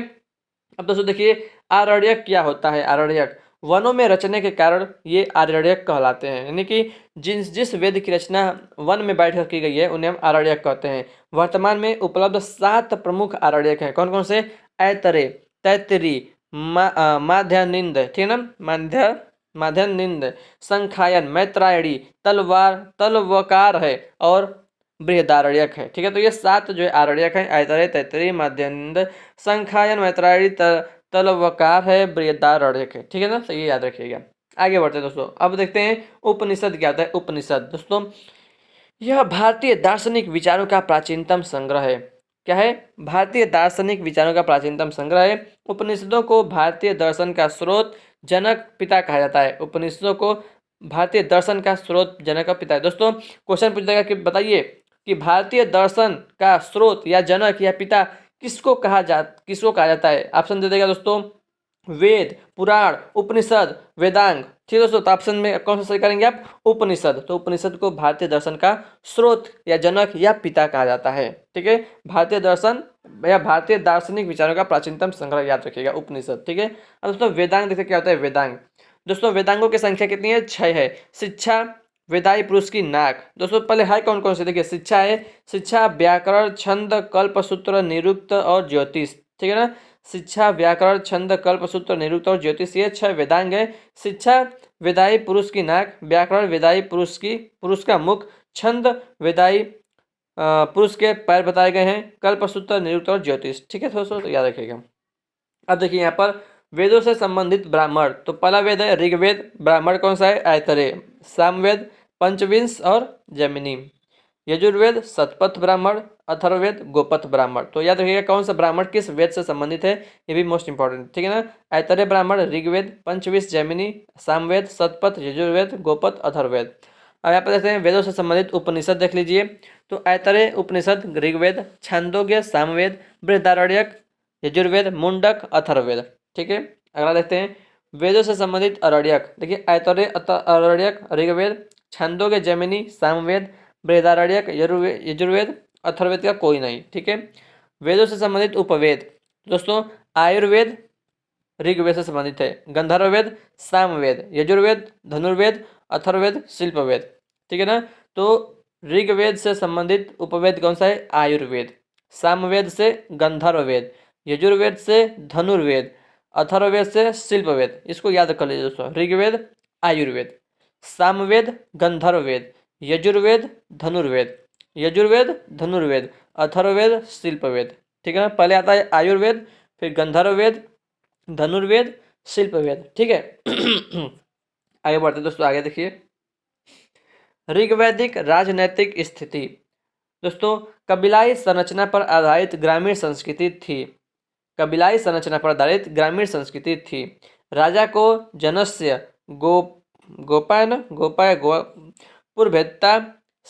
S1: अब दोस्तों देखिए, आरण्यक क्या होता है। आरण्यक वनों में रचने के कारण ये आरण्यक कहलाते हैं, यानी कि जिस वेद की रचना वन में बैठकर की गई है उन्हें हम आरण्यक कहते हैं। वर्तमान में उपलब्ध 7 प्रमुख आरण्यक हैं। कौन कौन से, ऐतरे, तैतरी, माध्यानिंद, ठीक है ना, माध्यानिंद, संखायन, मैत्रायणी, तलवकार है और बृहदारण्यक है। ठीक है, तो ये 7 जो है आरण्यक है, ऐतरेय, तैतरीय, माध्यानिंद, संखायन, मैत्रायणी, तलवकार है, बृहदारण्यक है। ठीक है ना, तो ये याद रखिएगा। आगे बढ़ते हैं दोस्तों, अब देखते हैं उपनिषद क्या होता है। उपनिषद दोस्तों, यह भारतीय दार्शनिक विचारों का प्राचीनतम संग्रह है। क्या है, भारतीय दार्शनिक विचारों का प्राचीनतम संग्रह है। उपनिषदों को भारतीय दर्शन का स्रोत, जनक, पिता कहा जाता है। उपनिषदों को भारतीय दर्शन का स्रोत, जनक का पिता है। दोस्तों क्वेश्चन पूछ देगा कि बताइए कि भारतीय दर्शन का स्रोत या जनक या पिता किसको कहा जाता है। ऑप्शन दे देगा दोस्तों, वेद, पुराण, उपनिषद, वेदांग। ठीक है दोस्तों, तो ऑप्शन में कौन सा सही करेंगे आप, उपनिषद। तो उपनिषद को भारतीय दर्शन का स्रोत या जनक या पिता कहा जाता है। ठीक है, भारतीय दर्शन या भारतीय दार्शनिक विचारों का प्राचीनतम संग्रह, याद रखिएगा उपनिषद। ठीक है, अब दोस्तों वेदांग देखिए क्या होता है। वेदांग दोस्तों, वेदांगों की संख्या कितनी है, 6 है। शिक्षा, विदाई पुरुष की नाक। दोस्तों पहले है कौन कौन से, देखिए शिक्षा है, शिक्षा व्याकरण छंद कल्पसूत्र निरुक्त और ज्योतिष, ठीक है ना। शिक्षा व्याकरण छंद कल्पसूत्र निरुक्त और ज्योतिष, ये 6 वेदांग है। शिक्षा विदाई पुरुष की नाक, व्याकरण विदाई पुरुष का मुख, छंद विदाई पुरुष के पैर बताए गए हैं, कल्पसूत्र निरुक्त और ज्योतिष, ठीक है दोस्तों, तो याद रखिएगा। अब देखिए यहाँ पर वेदों से संबंधित ब्राह्मण, तो पहला वेद है ऋग्वेद, ब्राह्मण कौन सा है, ऐतरेय। सामवेद पंचविंश और जैमिनी। यजुर्वेद शतपथ ब्राह्मण, अथर्ववेद गोपथ ब्राह्मण। तो याद रखिएगा कौन सा ब्राह्मण किस वेद से संबंधित है, ये भी मोस्ट इंपॉर्टेंट, ठीक है ना। ऐतरेय ब्राह्मण ऋग्वेद, पंचविंश जैमिनी, सामवेद शतपथ, यजुर्वेद गोपथ, अथर्ववेद। अब यहाँ पर देखते हैं वेदों से संबंधित उपनिषद देख लीजिए। तो ऐतरेय उपनिषद ऋग्वेद, छांदोग्य सामवेद, बृहदारण्यक यजुर्वेद, मुंडक अथर्ववेद, ठीक है। अगला देखते हैं वेदों से संबंधित अरण्यक। देखिए ऐतरेय अरण्यक ऋग्वेद, छांदोग्य जैमिनी, सामवेद, बृहदारण्यक यजुर्वेद, अथर्ववेद का कोई नहीं, ठीक है। वेदों से संबंधित उपवेद, दोस्तों आयुर्वेद ऋग्वेद से संबंधित है, गंधर्ववेद सामवेद, यजुर्वेद धनुर्वेद, अथर्ववेद शिल्पवेद, ठीक है ना। तो ऋग्वेद से संबंधित उपवेद कौन सा है, आयुर्वेद। सामवेद से गंधर्ववेद, यजुर्वेद से धनुर्वेद, अथर्ववेद से शिल्पवेद। इसको याद कर लीजिए दोस्तों, ऋग्वेद आयुर्वेद, सामवेद गंधर्ववेद, यजुर्वेद धनुर्वेद, अथर्ववेद शिल्पवेद, ठीक है ना। पहले आता है आयुर्वेद, फिर गंधर्ववेद, धनुर्वेद, शिल्पवेद, ठीक है। आगे बढ़ते दोस्तों, आगे देखिए ऋग्वैदिक राजनैतिक स्थिति। दोस्तों कबीलाई संरचना पर आधारित ग्रामीण संस्कृति थी, कबीलाई संरचना पर आधारित ग्रामीण संस्कृति थी। राजा को जनस्य गोपाय पुरभेत्ता,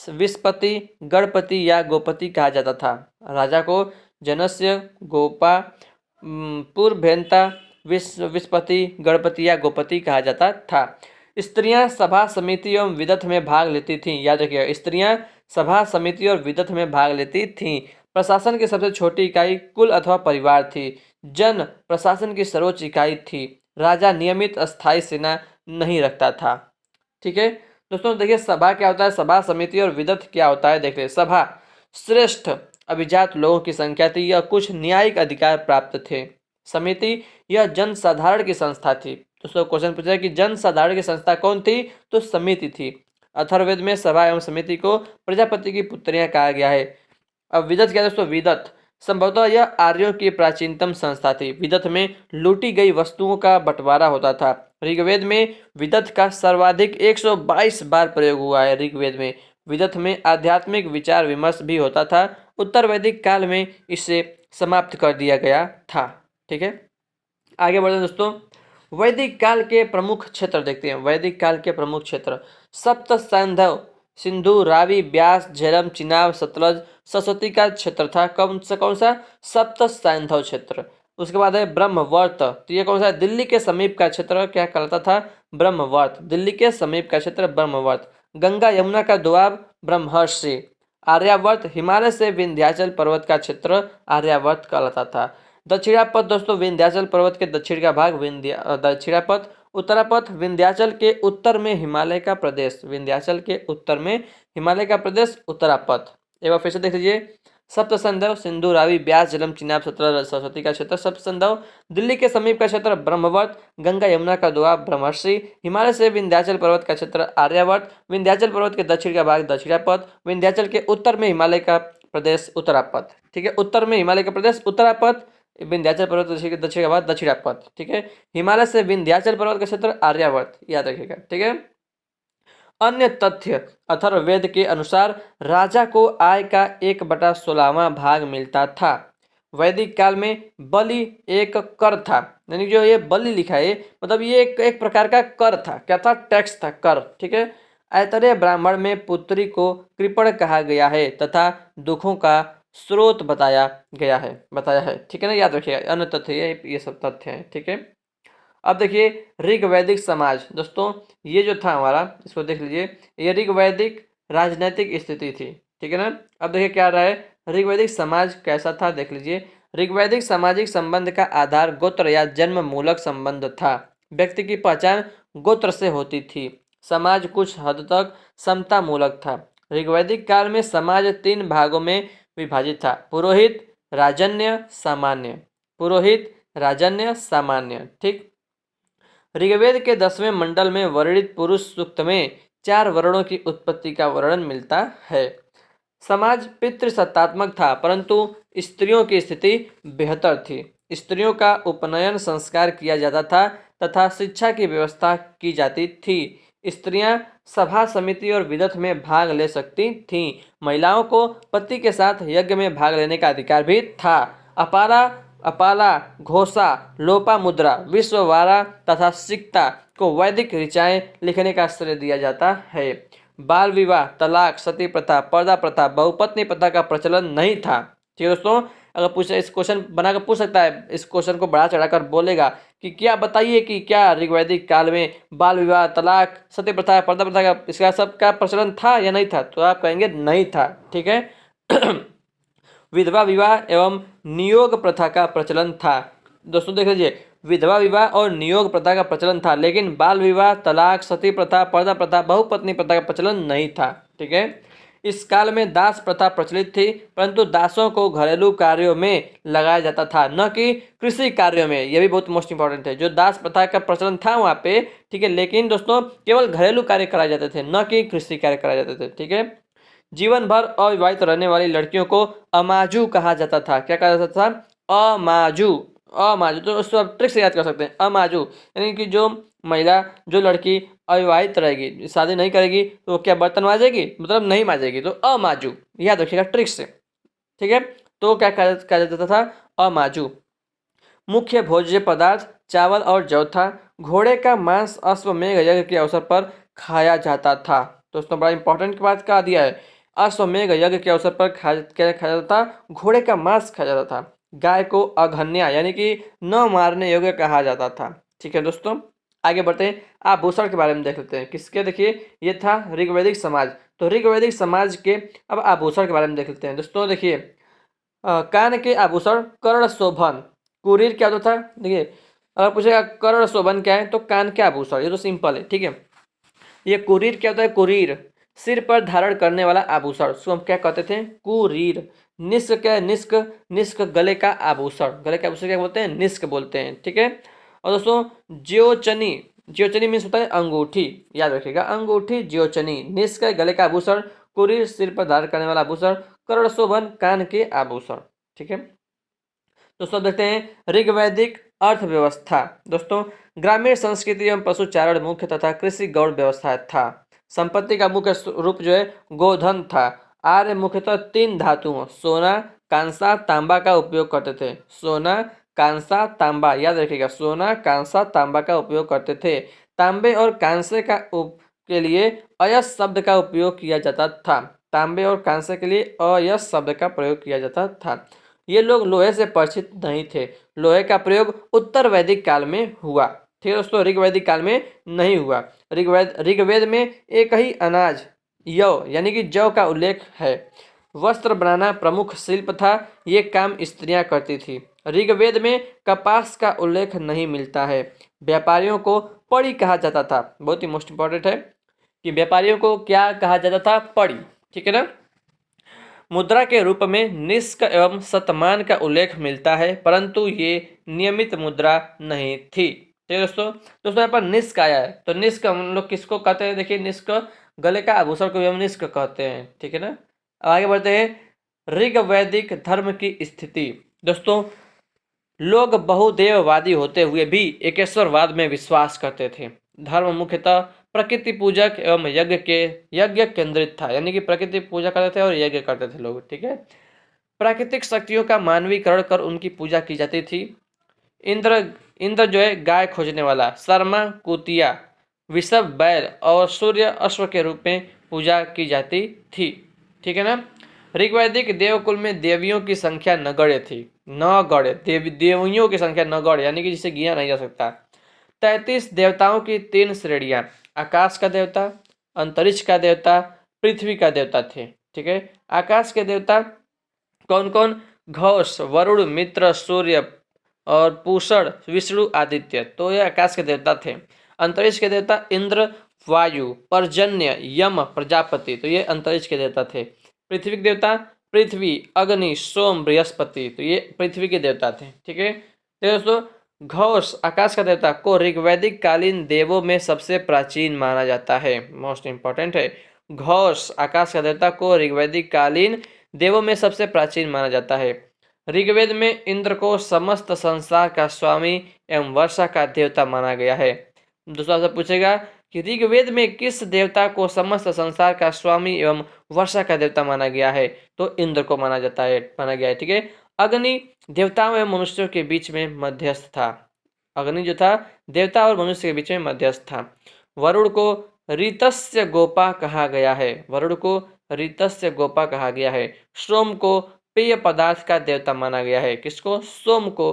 S1: विस्पति, गणपति या गोपति कहा जाता था। राजा को जनस्य गोपा पुरभेंता, विस्पति, गणपति या गोपति कहा जाता था। स्त्रियां सभा समिति एवं विदथ में भाग लेती थीं। याद रखिएगा, स्त्रियां सभा समिति और विदथ में भाग लेती थीं। प्रशासन की सबसे छोटी इकाई कुल अथवा परिवार थी। जन प्रशासन की सर्वोच्च इकाई थी। राजा नियमित अस्थायी सेना नहीं रखता था, ठीक है। दोस्तों देखिए सभा क्या होता है, सभा समिति और विदथ क्या होता है, देख ले। सभा श्रेष्ठ अभिजात लोगों की संख्या थी, यह कुछ न्यायिक अधिकार प्राप्त थे। समिति यह जनसाधारण की संस्था थी। दोस्तों क्वेश्चन पूछा है कि जनसाधारण की संस्था कौन थी, तो समिति थी। अथर्ववेद में सभा एवं समिति को प्रजापति की पुत्रियां कहा गया है। अब विदथ क्या दोस्तों, विदथ संभवतः यह आर्यों की प्राचीनतम संस्था थी। विदथ में लूटी गई वस्तुओं का बंटवारा होता था। ऋग्वेद में विदथ का सर्वाधिक 122 बार प्रयोग हुआ है। ऋग्वेद में विदथ में आध्यात्मिक विचार विमर्श भी होता था। उत्तर वैदिक काल में इसे समाप्त कर दिया गया था, ठीक है। आगे बढ़ते दोस्तों, वैदिक काल के प्रमुख क्षेत्र देखते हैं। वैदिक काल के प्रमुख क्षेत्र सप्त सैंधव, सिंधु, रावी, ब्यास, झेलम, चिनाब, सतलज, सरस्वती का क्षेत्र था। कौन सा, सप्त सैंधव क्षेत्र। उसके बाद है ब्रह्मवर्त, तो ये कौन सा है, दिल्ली के समीप का क्षेत्र क्या कहलाता था, ब्रह्मवर्त। दिल्ली के समीप का क्षेत्र ब्रह्मवर्त। गंगा यमुना का दोआब ब्रह्मर्षि। आर्यावर्त हिमालय से विंध्याचल पर्वत का क्षेत्र आर्यावर्त कहलाता था। दक्षिणापथ दोस्तों विंध्याचल पर्वत के दक्षिण का भाग दक्षिणापथ। उत्तरापथ विंध्याचल के उत्तर में हिमालय का प्रदेश, विंध्याचल के उत्तर में हिमालय का प्रदेश उत्तरापथ। एक बार फिर से देख लीजिए, सप्त संधव सिंधु, रावी, ब्यास, झेलम, चिनाब, सतलज, सरस्वती का क्षेत्र सप्त संधव। दिल्ली के समीप का क्षेत्र ब्रह्मवर्त। गंगा यमुना का दोआब ब्रह्मर्षि। हिमालय से विंध्याचल पर्वत का क्षेत्र आर्यावर्त। विंध्याचल पर्वत के दक्षिण का भाग दक्षिणापथ। विंध्याचल के उत्तर में हिमालय का प्रदेश उत्तरापथ, ठीक है। उत्तर में हिमालय का प्रदेश उत्तरापथ, विंध्याचल पर्वत दक्षिण का भाग दक्षिणापथ, ठीक है। हिमालय से विंध्याचल पर्वत का क्षेत्र आर्यावर्त, याद रखिएगा, ठीक है। अन्य तथ्य अथर्ववेद के अनुसार राजा को आय का 1/16वां भाग मिलता था। वैदिक काल में बलि एक कर था, यानी जो ये बलि लिखा है मतलब ये एक प्रकार का कर था। क्या था, टैक्स था, कर, ठीक है। ऐतरेय ब्राह्मण में पुत्री को कृपण कहा गया है तथा दुखों का स्रोत बताया है, ठीक है ना, याद रखिएगा। अन्य तथ्य ये सब तथ्य हैं, ठीक है। अब देखिए ऋग्वैदिक समाज, दोस्तों ये जो था हमारा, इसको देख लीजिए, ये ऋग्वैदिक राजनीतिक स्थिति थी, ठीक है ना। अब देखिए क्या रहा है, ऋग्वैदिक समाज कैसा था, देख लीजिए। ऋग्वैदिक सामाजिक संबंध का आधार गोत्र या जन्म मूलक संबंध था। व्यक्ति की पहचान गोत्र से होती थी। समाज कुछ हद तक समता मूलक था। ऋग्वैदिक काल में समाज 3 भागों में विभाजित था: पुरोहित, राजन्य, सामान्य। पुरोहित, राजन्य, सामान्य। ठीक। ऋग्वेद के 10वें मंडल में वर्णित पुरुष सूक्त में 4 वर्णों की उत्पत्ति का वर्णन मिलता है। समाज पितृसत्तात्मक था, परंतु स्त्रियों की स्थिति बेहतर थी। स्त्रियों का उपनयन संस्कार किया जाता था तथा शिक्षा की व्यवस्था की जाती थी। स्त्रियां सभा, समिति और विदथ में भाग ले सकती थीं। महिलाओं को पति के साथ यज्ञ में भाग लेने का अधिकार भी था। अपारा, अपाला, घोषा, लोपामुद्रा, विश्ववारा तथा सिक्ता को वैदिक ऋचाएं लिखने का श्रेय दिया जाता है। बाल विवाह, तलाक, सती प्रथा, पर्दा प्रथा, बहुपत्नी प्रथा का प्रचलन नहीं था। ठीक है दोस्तों, अगर पूछे इस क्वेश्चन बनाकर पूछ सकता है, इस क्वेश्चन को बढ़ा चढ़ाकर बोलेगा कि क्या बताइए कि क्या ऋग्वैदिक काल में बाल विवाह, तलाक, सती प्रथा, पर्दा प्रथा का इसका सब का प्रचलन था या नहीं था, तो आप कहेंगे नहीं था। ठीक है। विधवा विवाह एवं नियोग प्रथा का प्रचलन था। दोस्तों देख लीजिए, विधवा विवाह और नियोग प्रथा का प्रचलन था, लेकिन बाल विवाह, तलाक, सती प्रथा, पर्दा प्रथा, बहुपत्नी प्रथा का प्रचलन नहीं था। ठीक है। इस काल में दास प्रथा प्रचलित थी, परंतु दासों को घरेलू कार्यों में लगाया जाता था, न कि कृषि कार्यों में। यह भी बहुत मोस्ट इंपॉर्टेंट है। जो दास प्रथा का प्रचलन था वहाँ पे, ठीक है, लेकिन दोस्तों केवल घरेलू कार्य कराए जाते थे, न कि कृषि कार्य कराए जाते थे। ठीक है। जीवन भर अविवाहित रहने वाली लड़कियों को अमाजू कहा जाता था। क्या कहा जाता था? अमाजू। अमाजू, तो उसको आप ट्रिक से याद कर सकते हैं। अमाजू यानी कि जो महिला, जो लड़की अविवाहित रहेगी, शादी नहीं करेगी, तो वो क्या बर्तन मांजेगी? मतलब नहीं मांजेगी, तो अमाजू याद रखिएगा ट्रिक से। ठीक है। तो क्या कहा जाता था? अमाजू। मुख्य भोज्य पदार्थ चावल और जौ था। घोड़े का मांस अश्वमेध यज्ञ के अवसर पर खाया जाता था। दोस्तों बड़ा इंपॉर्टेंट बात कहा दिया है। अश्वमेध यज्ञ के अवसर पर क्या खाया जाता था? घोड़े का मांस खाया जाता था। गाय को अघन्या यानी कि न मारने योग्य कहा जाता था। ठीक है दोस्तों, आगे बढ़ते हैं। आभूषण के बारे में देख लेते हैं। किसके? देखिए, ये था ऋग्वैदिक समाज। तो ऋग्वैदिक समाज के अब आभूषण के बारे में देख लेते हैं। दोस्तों देखिए, कान के आभूषण, कर्ण शोभन। कुरीर क्या होता था? देखिए, अगर पूछेगा कर्ण शोभन क्या है, तो कान के आभूषण, ये तो सिंपल है। ठीक है। ये कुरीर क्या होता है? कुरीर सिर पर धारण करने वाला आभूषण, उसको हम क्या कहते थे? कुरीर। निष्क क्या है? निष्क, निष्क गले का आभूषण। गले का आभूषण क्या बोलते हैं? निष्क बोलते हैं। ठीक है। और दोस्तों ज्योचनी, ज्योचनी मीन्स होता है अंगूठी। याद रखिएगा, अंगूठी, ज्योचनी। निष्क गले का आभूषण, कुरीर सिर पर धारण करने वाला आभूषण, कर्ण शोभन कान के आभूषण। ठीक है। दोस्तों देखते हैं ऋग्वैदिक अर्थव्यवस्था। दोस्तों ग्रामीण संस्कृति एवं पशुचारण मुख्य तथा कृषि गौण व्यवस्था था। संपत्ति का मुख्य रूप जो है गोधन था। आर्य मुख्यतः 3 धातुओं सोना, कांसा, तांबा का उपयोग करते थे। सोना, कांसा, तांबा, याद रखिएगा, सोना, कांसा, तांबा का उपयोग करते थे। तांबे और कांसे के लिए अयस शब्द का उपयोग किया जाता था। तांबे और कांसे के लिए अयस शब्द का प्रयोग किया जाता था। ये लोग लोहे से परिचित नहीं थे। लोहे का प्रयोग उत्तर वैदिक काल में हुआ। ठीक है दोस्तों, ऋग्वैदिक काल में नहीं हुआ। ऋग्वेद में एक ही अनाज यौ यानी कि जौ का उल्लेख है। वस्त्र बनाना प्रमुख शिल्प था। ये काम स्त्रियां करती थी। ऋग्वेद में कपास का उल्लेख नहीं मिलता है। व्यापारियों को पड़ी कहा जाता था। बहुत ही मोस्ट इंपॉर्टेंट है कि व्यापारियों को क्या कहा जाता था? पड़ी। ठीक है ना। मुद्रा के रूप में निष्क एवं शतमान का उल्लेख मिलता है, परंतु ये नियमित मुद्रा नहीं थी। ठीक है दोस्तों, यहाँ पर निष्क आया है, तो निष्क हम लोग किसको कहते हैं? देखिए, निष्क गले का आभूषण को भी हम निष्क कहते हैं। ठीक है ना। अब आगे बढ़ते हैं। ऋग्वैदिक धर्म की स्थिति। दोस्तों लोग बहुदेववादी होते हुए भी एकेश्वरवाद में विश्वास करते थे। धर्म मुख्यतः प्रकृति पूजक एवं यज्ञ केंद्रित था, यानी कि प्रकृति पूजा करते थे और यज्ञ करते थे लोग। ठीक है। प्राकृतिक शक्तियों का मानवीकरण कर उनकी पूजा की जाती थी। इंद्र इंद्र जो है गाय खोजने वाला, शर्मा कुतिया, विषभ बैल और सूर्य अश्व के रूप में पूजा की जाती थी। ठीक है ना। ऋग्वैदिक देवकुल में देवियों की संख्या नगण्य थी। नगण्य देवियों की संख्या नगण्य यानी कि जिसे गिना नहीं जा सकता। 33 देवताओं की 3 श्रेणियां, आकाश का देवता, अंतरिक्ष का देवता, पृथ्वी का देवता थे। ठीक है। आकाश के देवता कौन कौन? घोष, वरुण, मित्र, सूर्य और पूषण, विष्णु, आदित्य। तो ये आकाश के देवता थे। अंतरिक्ष के देवता इंद्र, वायु, पर्जन्य, यम, प्रजापति, तो ये अंतरिक्ष के देवता थे। पृथ्वी के देवता पृथ्वी, अग्नि, सोम, बृहस्पति, तो ये पृथ्वी के देवता थे। ठीक है, तो दोस्तों घोष आकाश का देवता को ऋग्वैदिक कालीन देवों में सबसे प्राचीन माना जाता है। मोस्ट इंपॉर्टेंट है, घोष आकाश का देवता को ऋग्वैदिक कालीन देवों में सबसे प्राचीन माना जाता है। ऋग्वेद में इंद्र को समस्त संसार का स्वामी एवं वर्षा का देवता माना गया है। दूसरा आपसे पूछेगा कि ऋग्वेद में किस देवता को समस्त संसार का स्वामी एवं वर्षा का देवता माना गया है, तो इंद्र को माना गया है। ठीक है, अग्नि देवताओं एवं मनुष्यों के बीच में मध्यस्थ था। अग्नि जो था देवता और मनुष्य के बीच में मध्यस्थ था। वरुण को ऋतस्य गोपा कहा गया है। वरुण को ऋतस्य गोपा कहा गया है। सोम को पेय पदार्थ का देवता माना गया है। किसको? सोम को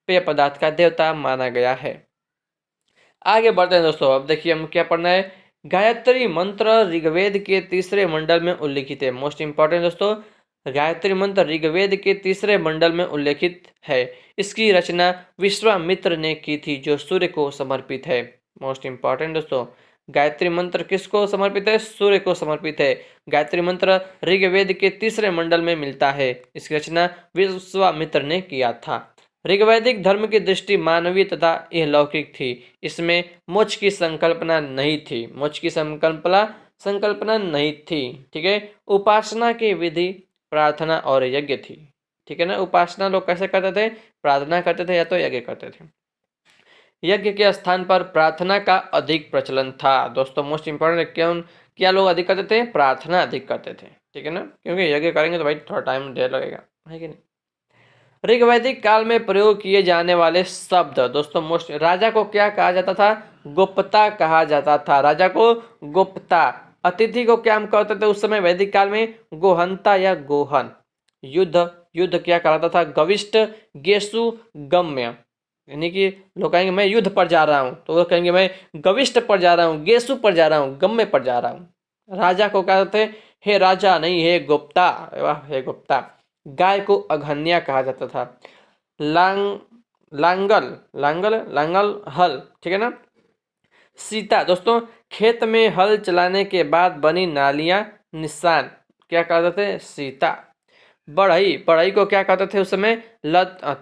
S1: पेय पदार्थ का देवता माना गया है। आगे बढ़ते हैं दोस्तों, अब देखिए हम क्या पढ़ना है। गायत्री मंत्र ऋग्वेद के तीसरे मंडल में उल्लिखित है। मोस्ट इंपॉर्टेंट दोस्तों, गायत्री मंत्र ऋग्वेद के तीसरे मंडल में उल्लेखित है। इसकी रचना विश्वामित्र ने की थी, जो सूर्य को समर्पित है। मोस्ट इंपॉर्टेंट दोस्तों, गायत्री मंत्र किसको समर्पित है? सूर्य को समर्पित है। गायत्री मंत्र ऋग्वेद के तीसरे मंडल में मिलता है। इसकी रचना विश्वामित्र ने किया था। ऋग्वैदिक धर्म की दृष्टि मानवीय तथा इहलौकिक थी। इसमें मोक्ष की संकल्पना नहीं थी। मोक्ष की संकल्पना नहीं थी। ठीक है, उपासना की विधि प्रार्थना और यज्ञ थी। ठीक है ना, उपासना लोग कैसे करते थे? प्रार्थना करते थे या तो यज्ञ करते थे। यज्ञ के स्थान पर प्रार्थना का अधिक प्रचलन था। दोस्तों मोस्ट इंपॉर्टेंट, क्यों क्या लोग अधिक करते थे? प्रार्थना अधिक करते थे। ठीक है ना, क्योंकि यज्ञ करेंगे तो भाई थोड़ा टाइम देर लगेगा, है कि नहीं। ऋग्वैदिक काल में प्रयोग किए जाने वाले शब्द, दोस्तों मोस्ट, राजा को क्या कहा जाता था? गुप्ता कहा जाता था। राजा को गुप्ता। अतिथि को क्या हम कहते थे उस समय वैदिक काल में? गोहंता या गोहन। युद्ध क्या कहलाता था? गविष्ट, गेसु, गम्य। यानी कि लोग कहेंगे मैं युद्ध पर जा रहा हूँ, तो वो कहेंगे मैं गविष्ट पर जा रहा हूँ, गेसु पर जा रहा हूँ, गम्य पर जा रहा हूँ। राजा को कहते थे हे राजा, नहीं हे गुप्ता। वाह, हे गुप्ता। गाय को अघन्या कहा जाता था। लांगल हल। ठीक है ना। सीता, दोस्तों खेत में हल चलाने के बाद बनी नालियां निशान क्या कहते थे? सीता। बढ़ई को क्या कहते थे उस समय?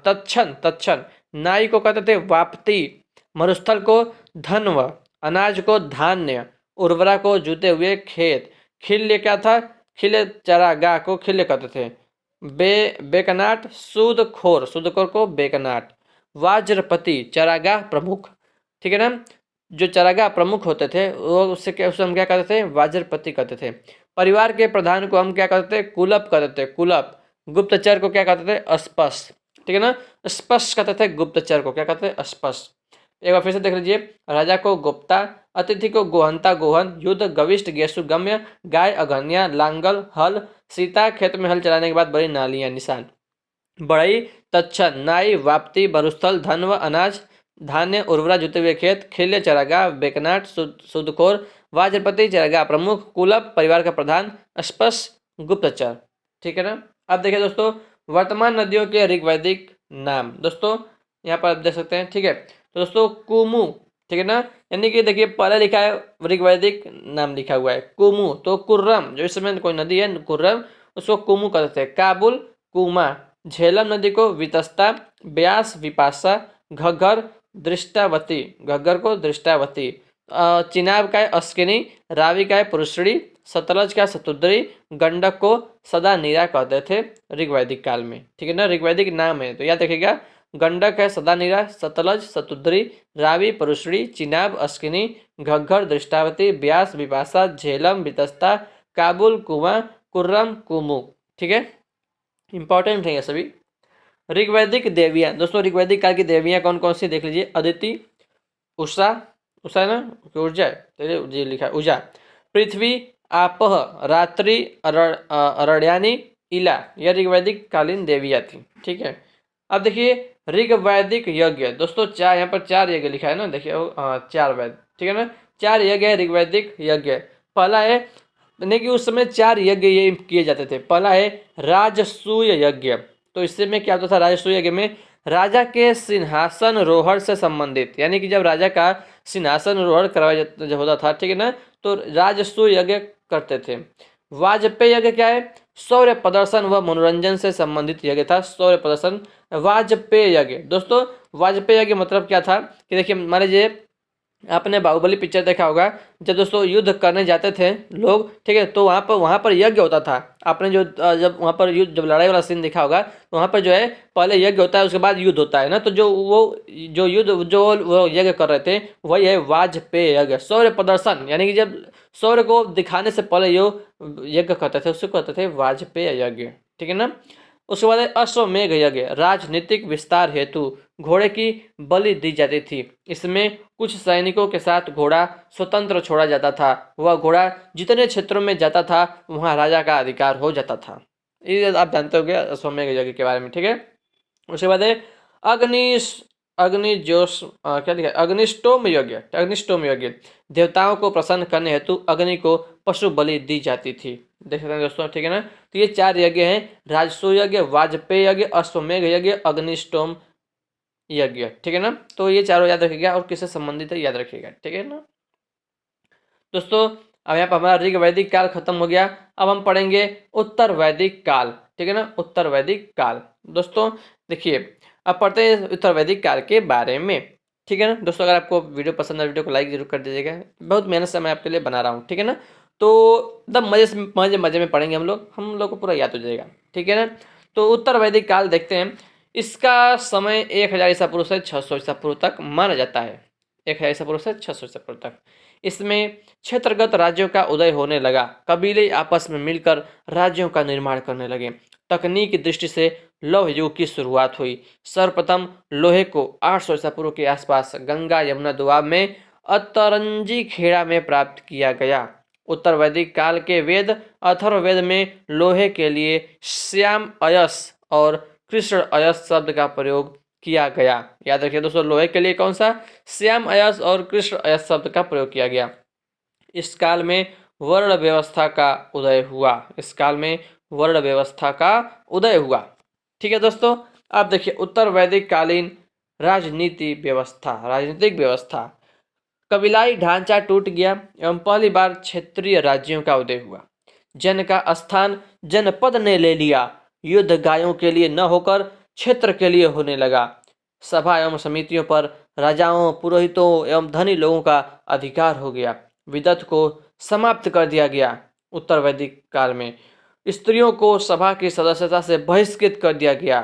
S1: तच्छन। नाई को कहते थे वापती। मरुस्थल को धन्व। अनाज को धान्य। उर्वरा को जुते हुए खेत। खिल्य क्या था? खिल्य चरागाह को खिल्य कहते थे। बेकनाट सूदखोर को बेकनाट। वाज्रपति चरागाह प्रमुख। ठीक है ना, जो चरागाह प्रमुख होते थे वो उससे हम क्या कहते थे? वाज्रपति कहते थे। परिवार के प्रधान को हम क्या कहते थे? कुलप कहते थे, कुलप। गुप्तचर को क्या कहते थे? अस्पष्ट। ठीक है ना, स्पष्ट कहते थे गुप्तचर को, क्या कहते थे? अस्पष्ट। एक बार फिर से देख लीजिए। राजा को गुप्ता, अतिथि को गोहंता गोहन, युद्ध गविष्ट गेसु गम्य, गाय अघन्या, लांगल हल, सीता खेत में हल चलाने के बाद बड़ी नालियां निशान। बढ़ई तच्छन, नाई वाप्ति, मरुस्थल धन्व अनाज धान्य, उर्वरा जुते हुए खेत, खिल्य चरागाह, बेकनाट सुदखोर, वाजपति चरागाह प्रमुख, कुलप परिवार का प्रधान, स्पष्ट गुप्तचर। ठीक है ना। अब देखिए दोस्तों वर्तमान नदियों के ऋग्वैदिक नाम। दोस्तों यहाँ पर आप देख सकते हैं। ठीक है, तो दोस्तों कुमु, ठीक है ना, यानी कि देखिए पहले लिखा है ऋग्वैदिक नाम लिखा हुआ है कुमु, तो कुर्रम जो इस समय कोई नदी है कुर्रम, उसको कुमु कहते हैं। काबुल कुमा, झेलम नदी को वितस्ता, ब्यास विपाशा, घग्गर दृष्टावती, घग्गर को दृष्टावती, चिनाब का है अस्किनी, रावी का है पुरुषड़ी, सतलज का सतुद्री, गंडक को सदा नीरा कहते थे ऋग्वैदिक काल में। ठीक है ना, ऋग्वैदिक नाम है तो याद रखिएगा। गंडक है सदा नीरा, सतलज सतुद्री, रावी पुरुषड़ी, चिनाब अस्किनी, घग्गर दृष्टावती, ब्यास विपाशा, झेलम वितस्ता, काबुल कुआं, कुर्रम कुमु। ठीक है, इंपॉर्टेंट है ये सभी। ऋग्वैदिक देवियाँ, दोस्तों ऋग्वैदिक काल की देवियाँ कौन कौन सी देख लीजिए। अदिति, उषा, उषा है ना, ऊर्जा है, जी लिखा है ऊर्जा, पृथ्वी, आपह, रात्रि, अरण्यानी, इला, यह ऋग्वैदिक कालीन देवियाँ थी। ठीक है, अब देखिए ऋग्वैदिक यज्ञ। दोस्तों चार, यहाँ पर 4 यज्ञ लिखा है ना, देखिए 4 वैद। ठीक है ना, 4 यज्ञ है ऋग्वैदिक यज्ञ। पहला है, यानी कि उस समय 4 यज्ञ ये किए जाते थे। पहला है राजसूय यज्ञ। तो इससे में क्या होता था? राजसूय यज्ञ में राजा के सिंहासन रोहड़ से संबंधित, यानी कि जब राजा का सिंहासन रोहड़ करवाया जब होता था, ठीक है ना, तो राजसूय यज्ञ करते थे। वाजपेय यज्ञ क्या है? शौर्य प्रदर्शन व मनोरंजन से संबंधित यज्ञ था, शौर्य प्रदर्शन वाजपेय यज्ञ। दोस्तों वाजपेय यज्ञ मतलब क्या था कि देखिए, मान लीजिए आपने बाहुबली पिक्चर देखा होगा, जब दोस्तों युद्ध करने जाते थे लोग, ठीक है, तो वहाँ पर यज्ञ होता था। आपने जो जब वहाँ पर युद्ध, जब लड़ाई वाला सीन देखा होगा, तो वहाँ पर जो है पहले यज्ञ होता है, उसके बाद युद्ध होता है ना। तो जो युद्ध जो वो यज्ञ कर रहे थे, वही है वाजपेय यज्ञ, शौर्य प्रदर्शन, यानी कि जब शौर्य को दिखाने से पहले जो यज्ञ करते थे उसको कहते थे वाजपेय यज्ञ, ठीक है ना। उसके बाद है अश्वमेघ यज्ञ, राजनीतिक विस्तार हेतु घोड़े की बलि दी जाती थी। इसमें कुछ सैनिकों के साथ घोड़ा स्वतंत्र छोड़ा जाता था। वह घोड़ा जितने क्षेत्रों में जाता था वहां राजा का अधिकार हो जाता था। ये आप जानते हो अश्वमेघ यज्ञ के बारे में, ठीक है। उसके बाद है अग्निश अग्निजोश क्या लिखा है? अग्निष्टोम यज्ञ, अग्निष्टोम यज्ञ, देवताओं को प्रसन्न करने हेतु अग्नि को पशु बलि दी जाती थी। देख सकते हैं दोस्तों, ठीक है ना। तो ये 4 यज्ञ हैं, राजसूय यज्ञ, वाजपेय यज्ञ, अश्वमेघ यज्ञ, अग्निष्टोम यज्ञ, ठीक है ना। तो ये चारों याद रखिएगा और किससे संबंधित है याद रखिएगा, ठीक है ना दोस्तों। अब यहाँ पर हमारा ऋग वैदिक काल खत्म हो गया। अब हम पढ़ेंगे उत्तर वैदिक काल, ठीक है ना, उत्तर वैदिक काल। दोस्तों देखिए, अब पढ़ते हैं उत्तर वैदिक काल के बारे में, ठीक है ना दोस्तों। अगर आपको वीडियो पसंद है, वीडियो को लाइक जरूर कर दीजिएगा, बहुत मेहनत से मैं आपके लिए बना रहा हूँ, ठीक है ना। तो एकदम मजे से मजे मजे में पढ़ेंगे हम लोग को पूरा याद हो जाएगा, ठीक है ना। तो उत्तर वैदिक काल देखते हैं। इसका समय 1000 ईसा पूर्व से 600 ईसा पूर्व तक माना जाता है, 1000 ईसा पूर्व से 600 ईसा पूर्व तक। इसमें क्षेत्रगत राज्यों का उदय होने लगा, कबीले आपस में मिलकर राज्यों का निर्माण करने लगे। तकनीक की दृष्टि से लौह युग की शुरुआत हुई। सर्वप्रथम लोहे को 800 ईसा पूर्व के आसपास गंगा यमुना दोआब में अतरंजी खेड़ा में प्राप्त किया गया। उत्तर वैदिक काल के वेद अथर्ववेद में लोहे के लिए श्याम अयस और कृष्ण अयस शब्द का प्रयोग किया गया। याद रखिए दोस्तों, लोहे के लिए कौन सा? श्याम अयस और कृष्ण अयस शब्द का प्रयोग किया गया। इस काल में वर्ण व्यवस्था का उदय हुआ, इस काल में वर्ण व्यवस्था का उदय हुआ, ठीक है दोस्तों। अब देखिए उत्तर वैदिक कालीन राजनीति व्यवस्था, राजनीतिक व्यवस्था, कबीलाई ढांचा टूट गया एवं पहली बार क्षेत्रीय राज्यों का उदय हुआ। जन का स्थान जनपद ने ले लिया। युद्ध गायों के लिए न होकर क्षेत्र के लिए होने लगा। सभा एवं समितियों पर राजाओं, पुरोहितों एवं धनी लोगों का अधिकार हो गया। विदत को समाप्त कर दिया गया। उत्तर वैदिक काल में स्त्रियों को सभा की सदस्यता से बहिष्कृत कर दिया गया।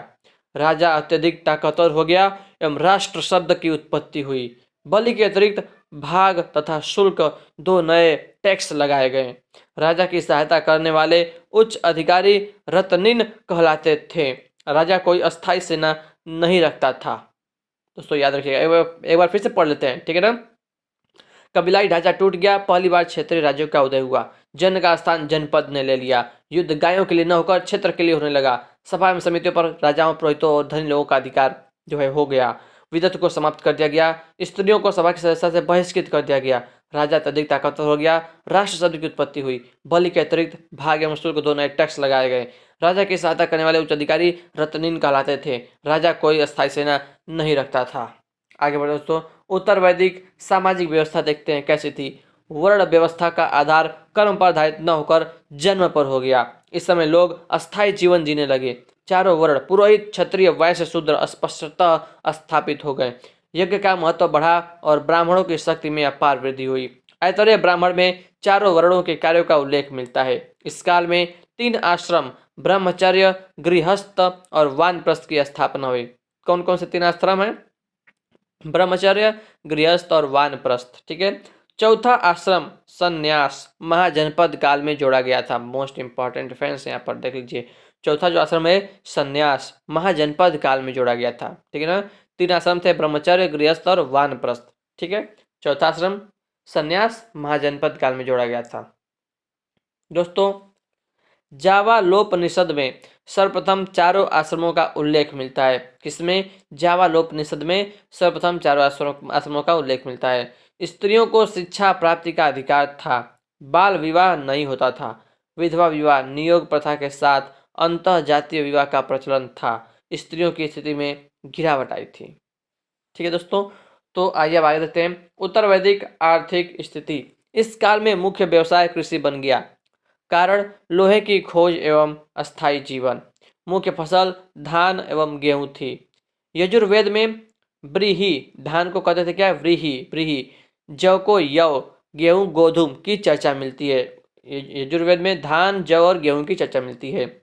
S1: राजा अत्यधिक ताकतवर हो गया एवं राष्ट्र शब्द की उत्पत्ति हुई। बलि के अतिरिक्त भाग तथा शुल्क 2 नए टैक्स लगाए गए। राजा की सहायता करने वाले उच्च अधिकारी रत्निन कहलाते थे। राजा कोई अस्थायी सेना नहीं रखता था। दोस्तों याद रखिएगा, एक बार फिर से पढ़ लेते हैं, ठीक है ना। कबीलाई ढांचा टूट गया, पहली बार क्षेत्रीय राज्यों का उदय हुआ। जन का स्थान जनपद ने ले लिया। युद्ध गायों के लिए न होकर क्षेत्र के लिए होने लगा। सभा एवं समितियों पर राजाओं, पुरोहितों और धनी लोगों का अधिकार जो है हो गया। विदत को समाप्त कर दिया गया। स्त्रियों को सभा की सदस्यता से बहिष्कृत कर दिया गया। राजा अत्यधिक ताकतवर हो गया। राष्ट्र शब्द की उत्पत्ति हुई। बलि के अतिरिक्त भाग एवं शुल्क 2 नए टैक्स लगाए गए। राजा की सहायता करने वाले उच्च अधिकारी रत्निन कहलाते थे। राजा कोई अस्थायी सेना नहीं रखता था। आगे बढ़े दोस्तों, उत्तर वैदिक सामाजिक व्यवस्था देखते हैं कैसी थी। वर्ण व्यवस्था का आधार कर्म पर आधारित न होकर जन्म पर हो गया। इस समय लोग अस्थायी जीवन जीने लगे। चारों वर्ण पुरोहित, क्षत्रिय, वैश्य, शूद्र स्पष्टतः स्थापित हो गए। यज्ञ का महत्व बढ़ा और ब्राह्मणों की शक्ति में अपार वृद्धि हुई। ऐतरेय ब्राह्मण में चारों वर्णों के कार्यों का उल्लेख मिलता है। इस काल में 3 आश्रम ब्रह्मचर्य, गृहस्थ और वानप्रस्थ की स्थापना हुई। कौन कौन से 3 आश्रम हैं? ब्रह्मचर्य, गृहस्थ और वानप्रस्थ, ठीक है। चौथा आश्रम संन्यास महाजनपद काल में जोड़ा गया था। मोस्ट इंपॉर्टेंट डिफरेंस यहाँ पर देख लीजिए। चौथा जो आश्रम है संन्यास महाजनपद काल में जोड़ा गया था, ठीक है ना। 3 आश्रम थे, ब्रह्मचर्य, गृहस्थ और वानप्रस्थ, ठीक है। चौथा आश्रम संन्यास महाजनपद काल में जोड़ा गया था। दोस्तों जावालोपनिषद में सर्वप्रथम चारों आश्रमों का उल्लेख मिलता है। किसमें? जावालोपनिषद में सर्वप्रथम चारों आश्रमों का उल्लेख मिलता है। स्त्रियों को शिक्षा प्राप्ति का अधिकार था। बाल विवाह नहीं होता था। विधवा विवाह, नियोग प्रथा के साथ अंतः जातीय विवाह का प्रचलन था। स्त्रियों की स्थिति में गिरावट आई थी। ठीक है दोस्तों, तो आइए अब आगे देखते हैं। उत्तर वैदिक आर्थिक स्थिति। इस काल में मुख्य व्यवसाय कृषि बन गया। कारण लोहे की खोज एवं अस्थायी जीवन। मुख्य फसल धान एवं गेहूं थी। यजुर्वेद में व्रीहि, धान को कहते थे क्या, व्रीहि व्रीहि, जौ को यव, गेहूं गोधूम की चर्चा मिलती है। यजुर्वेद में धान जौ और गेहूं की चर्चा मिलती है।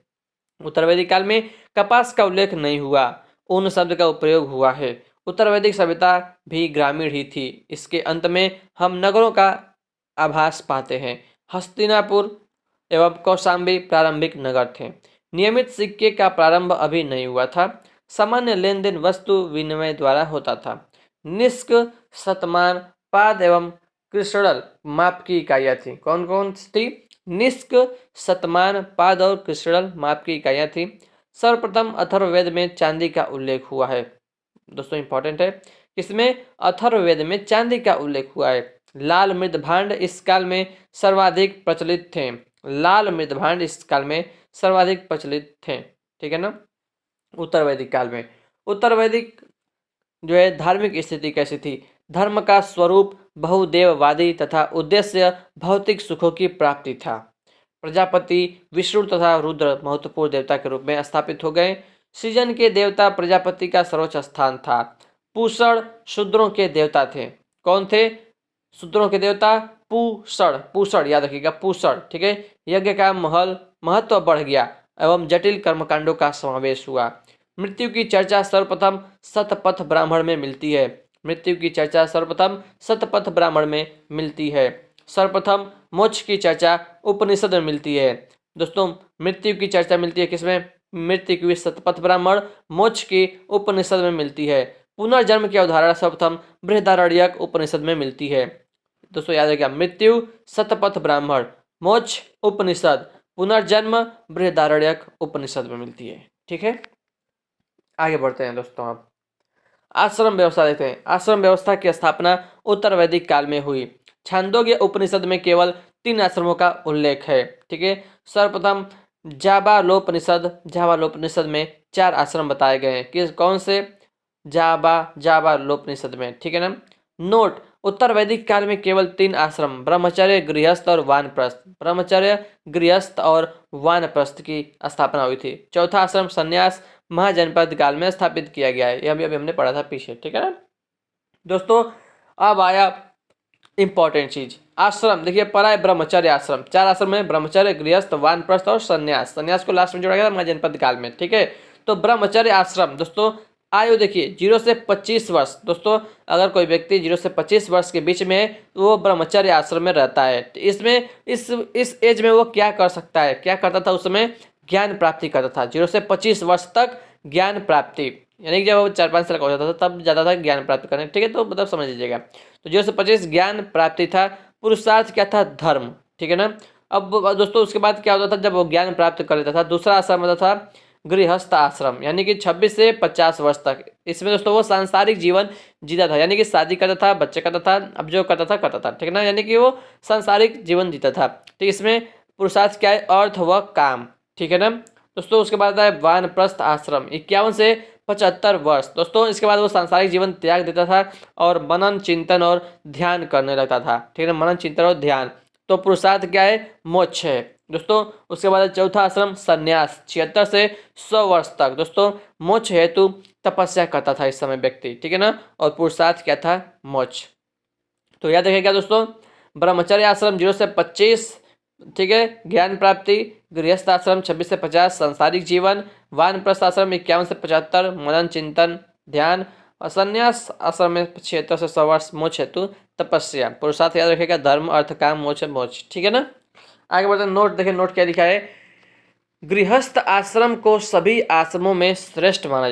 S1: उत्तर वैदिक काल में कपास का उल्लेख नहीं हुआ, ऊन शब्द का उपयोग हुआ है। उत्तर वैदिक सभ्यता भी ग्रामीण ही थी। इसके अंत में हम नगरों का आभास पाते हैं। हस्तिनापुर एवं कौशाम्बी प्रारंभिक नगर थे। नियमित सिक्के का प्रारंभ अभी नहीं हुआ था। सामान्य लेन देन वस्तु विनिमय द्वारा होता था। निष्क, शतमान, पाद एवं कृषणल माप की इकाइयाँ थी। कौन कौन थी? निष्क, शतमान, पाद और कृषणल माप की इकाइयाँ थी। सर्वप्रथम अथर्ववेद में चांदी का उल्लेख हुआ है। दोस्तों इंपॉर्टेंट है, इसमें अथर्ववेद में चांदी का उल्लेख हुआ है। लाल मृदभांड इस काल में सर्वाधिक प्रचलित थे। लाल मृदभांड इस काल में सर्वाधिक प्रचलित थे। ठीक है ना। उत्तर वैदिक काल में, उत्तर वैदिक जो है धार्मिक स्थिति कैसी थी? धर्म का स्वरूप बहुदेववादी तथा उद्देश्य भौतिक सुखों की प्राप्ति था। प्रजापति विष्णु तथा रुद्र महत्वपूर्ण देवता के रूप में स्थापित हो गए। सृजन के देवता प्रजापति का सर्वोच्च स्थान था। पूषण शूद्रों के देवता थे। कौन थे शूद्रों के देवता? पूषण, पूषण याद रखिएगा, पूषण। ठीक है। यज्ञ का महत्व बढ़ गया एवं जटिल कर्मकांडों का समावेश हुआ। मृत्यु की चर्चा सर्वप्रथम शतपथ ब्राह्मण में मिलती है। मृत्यु की चर्चा सर्वप्रथम शतपथ ब्राह्मण में मिलती है। सर्वप्रथम मोक्ष की चर्चा उपनिषद में मिलती है। दोस्तों मृत्यु की चर्चा मिलती है किसमें? मृत्यु की शतपथ ब्राह्मण, मोक्ष की उपनिषद में मिलती है। पुनर्जन्म की अवधारणा सर्वप्रथम बृहदारण्यक उपनिषद में मिलती है। दोस्तों याद रखिएगा, मृत्यु शतपथ ब्राह्मण, मोक्ष उपनिषद, पुनर्जन्म बृहदारण्यक उपनिषद में मिलती है। ठीक है, आगे बढ़ते हैं दोस्तों। आप आश्रम व्यवस्था देखते हैं। आश्रम व्यवस्था की स्थापना उत्तर वैदिक काल में हुई। छांदोग्य उपनिषद में केवल 3 आश्रमों का उल्लेख है। ठीक है। सर्वप्रथम जाबालोपनिषद में 4 आश्रम बताए गए हैं। किस कौन से? जाबालोपनिषद में। ठीक है ना। नोट, उत्तर वैदिक काल में केवल 3 आश्रम ब्रह्मचर्य, गृहस्थ और वानप्रस्थ, ब्रह्मचर्य, गृहस्थ और वानप्रस्थ की स्थापना हुई थी। चौथा आश्रम संन्यास महाजनपद काल में स्थापित किया गया है। यह भी अभी हमने पढ़ा था पीछे। ठीक है ना दोस्तों। अब आया इंपॉर्टेंट चीज, आश्रम। देखिए पढ़ा है ब्रह्मचर्य आश्रम, 4 आश्रम है, ब्रह्मचर्य, गृहस्थ, वानप्रस्थ और संन्यास। संन्यास को लास्ट में जोड़ा गया महाजनपद काल में। ठीक है। तो ब्रह्मचर्य आश्रम दोस्तों, आयु देखिए 0 से 25 वर्ष। दोस्तों अगर कोई व्यक्ति 0 से 25 वर्ष के बीच में है तो वो ब्रह्मचर्य आश्रम में रहता है। तो इसमें इस एज में वो क्या कर सकता है? क्या करता था उस समय? ज्ञान प्राप्ति करता था। 0 से 25 वर्ष तक ज्ञान प्राप्ति, यानी कि जब वो 4-5 साल का हो जाता था तब जाता था ज्ञान प्राप्ति करने। ठीक है, तो मतलब समझ लीजिएगा। तो 0 से 25 ज्ञान प्राप्ति था। पुरुषार्थ क्या था? धर्म। ठीक है ना। अब दोस्तों उसके बाद क्या होता था जब वो ज्ञान प्राप्त कर लेता था? दूसरा आश्रम होता था गृहस्थ आश्रम, यानी कि 26 से 50 वर्ष तक। इसमें दोस्तों वो सांसारिक जीवन जीता था, यानी कि शादी करता था, बच्चे करता था, अब जो करता था। ठीक है ना, यानी कि वो सांसारिक जीवन जीता था। ठीक, इसमें पुरुषार्थ क्या है? अर्थ व काम। ठीक है ना दोस्तों। उसके बाद है वानप्रस्थ आश्रम, 51 से 75 वर्ष। दोस्तों इसके बाद वो सांसारिक जीवन त्याग देता था और मनन चिंतन और ध्यान करने लगता था। ठीक है ना, मनन चिंतन और ध्यान। तो पुरुषार्थ क्या है? मोक्ष है दोस्तों। उसके बाद चौथा आश्रम संन्यास, 76 से 100 वर्ष तक। दोस्तों मोक्ष हेतु तपस्या करता था इस समय व्यक्ति। ठीक है ना। और पुरुषार्थ क्या था? मोक्ष। तो याद रखिएगा दोस्तों, ब्रह्मचर्य आश्रम 0 से 25, ठीक है, ज्ञान प्राप्ति। गृहस्थ आश्रम 26 से 50, सांसारिक जीवन। वानप्रस्थ आश्रम 51 से 75, मनन चिंतन ध्यान। और संन्यास आश्रम में 76 से 100 वर्ष, मोक्ष हेतु तपस्या। पुरुषार्थ याद रखेगा धर्म अर्थ काम मोक्ष मोक्ष। ठीक है ना। आगे बढ़ते हैं। नोट देखिए, नोट क्या लिखा है? गृहस्थ आश्रम को सभी आश्रमों में श्रेष्ठ माना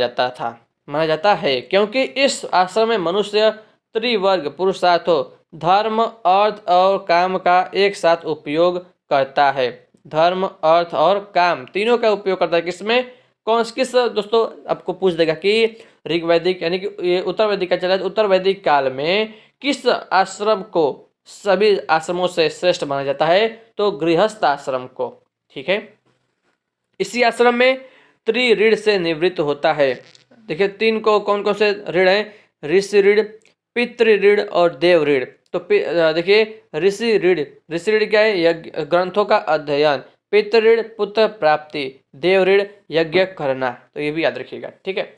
S1: जाता है क्योंकि इस आश्रम में मनुष्य त्रिवर्ग पुरुषार्थों धर्म अर्थ और काम का एक साथ उपयोग करता है। धर्म अर्थ और काम तीनों का उपयोग करता है। किसमें? किस दोस्तों आपको पूछ देगा कि ऋग्वैदिक यानी कि ये उत्तर वैदिक का चला है, उत्तर वैदिक काल में किस आश्रम को सभी आश्रमों से श्रेष्ठ माना जाता है? तो गृहस्थ आश्रम को। ठीक है। इसी आश्रम में त्रिऋण से निवृत्त होता है। देखिए तीन को कौन कौन से ऋण है, ऋषि ऋण, पितृ ऋण और देव ऋण। तो देखिए ऋषि ऋण क्या है, यज्ञ ग्रंथों का अध्ययन, पितृ ऋण पुत्र प्राप्ति, देव ऋण यज्ञ करना। तो ये भी याद रखिएगा, ठीक है।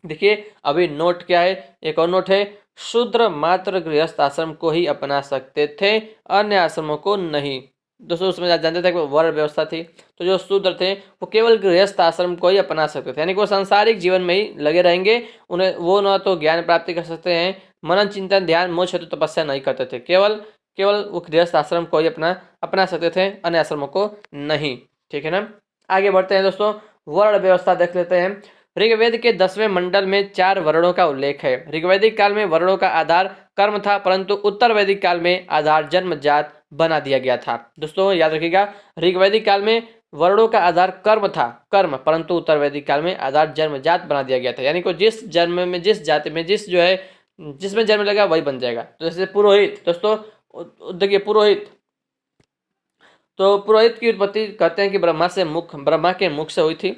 S1: देखिए अभी नोट क्या है, एक और नोट है, शूद्र मात्र गृहस्थ आश्रम को ही अपना सकते थे, अन्य आश्रमों को नहीं। दोस्तों उसमें जानते थे कि वर्ण व्यवस्था थी, तो जो शूद्र थे वो केवल गृहस्थ आश्रम को ही अपना सकते थे, यानी कि वो सांसारिक जीवन में ही लगे रहेंगे। उन्हें वो न तो ज्ञान प्राप्ति कर सकते हैं, मनन चिंतन ध्यान मोक्ष हेतु तपस्या नहीं करते थे, केवल केवल वो गृहस्थ आश्रम को ही अपना सकते थे, अन्य आश्रमों को नहीं, ठीक है ना। आगे बढ़ते हैं दोस्तों, वर्ण व्यवस्था देख लेते हैं। ऋग्वेद के 10वें मंडल में 4 वर्णों का उल्लेख है। ऋग्वैदिक काल में वर्णों का आधार कर्म था, परंतु उत्तर वैदिक काल में आधार जन्म जात बना दिया गया था। दोस्तों याद रखिएगा, ऋग्वैदिक काल में वर्णों का आधार कर्म था, कर्म, परंतु उत्तर वैदिक काल में आधार जन्म जात बना दिया गया था, यानी कि जिस जन्म में जिस जाति में जिस जो है जिसमें जन्म लगा वही बन जाएगा। तो जैसे पुरोहित, दोस्तों देखिए पुरोहित, तो पुरोहित की उत्पत्ति कहते हैं कि ब्रह्मा के मुख से हुई थी।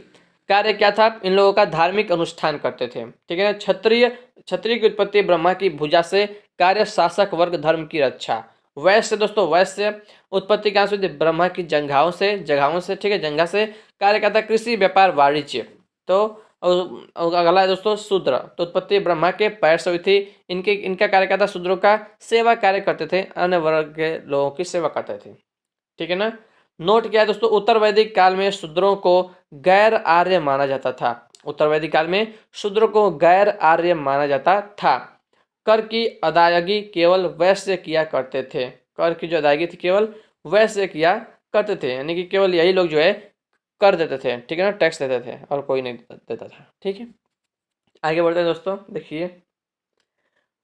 S1: कार्य क्या था, इन लोगों का धार्मिक अनुष्ठान करते थे, ठीक है। क्षत्रिय की उत्पत्ति ब्रह्मा की भुजा से, कार्य शासक वर्ग धर्म की रक्षा। वैश्य, दोस्तों वैश्य उत्पत्ति कहाँ से हुई थी, ब्रह्मा की जंघाओं से, ठीक है, जंघा से। कार्य क्या था, कृषि व्यापार वाणिज्य। तो अगला है दोस्तों शूद्र, तो उत्पत्ति ब्रह्मा के पैर से हुई थी। इनका कार्य क्या था, शूद्रों का सेवा कार्य करते थे, अन्य वर्ग के लोगों की सेवा करते थे, ठीक है ना। नोट क्या है दोस्तों, उत्तर वैदिक काल में शूद्रों को गैर आर्य माना जाता था। उत्तर वैदिक काल में शूद्रों को गैर आर्य माना जाता था। कर की अदायगी केवल वैश्य किया करते थे, कर की जो अदायगी थी केवल वैश्य किया करते थे, यानी कि केवल यही लोग जो है कर देते थे, ठीक है ना, टैक्स देते थे और कोई नहीं देता था, ठीक है। आगे बढ़ते हैं दोस्तों, देखिए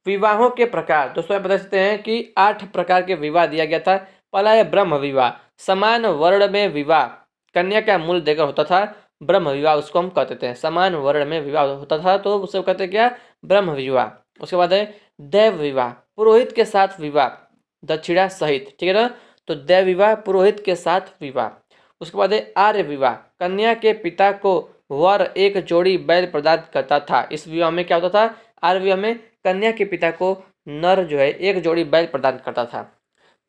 S1: विवाहों के प्रकार। दोस्तों आप बता सकते हैं कि 8 प्रकार के विवाह दिया गया था। पहला है ब्रह्म विवाह, समान वर्ण में विवाह, कन्या का मूल देकर होता था, ब्रह्म विवाह उसको हम कहते थे। समान वर्ण में विवाह होता था तो उसे कहते क्या, ब्रह्म विवाह। उसके बाद है देव विवाह, पुरोहित के साथ विवाह, दक्षिणा सहित, ठीक है ना। तो देव विवाह, पुरोहित के साथ विवाह। उसके बाद है आर्य विवाह, कन्या के पिता को वर एक जोड़ी बैल प्रदान करता था। इस विवाह में क्या होता था, आर्य विवाह में कन्या के पिता को नर जो है एक जोड़ी बैल प्रदान करता था।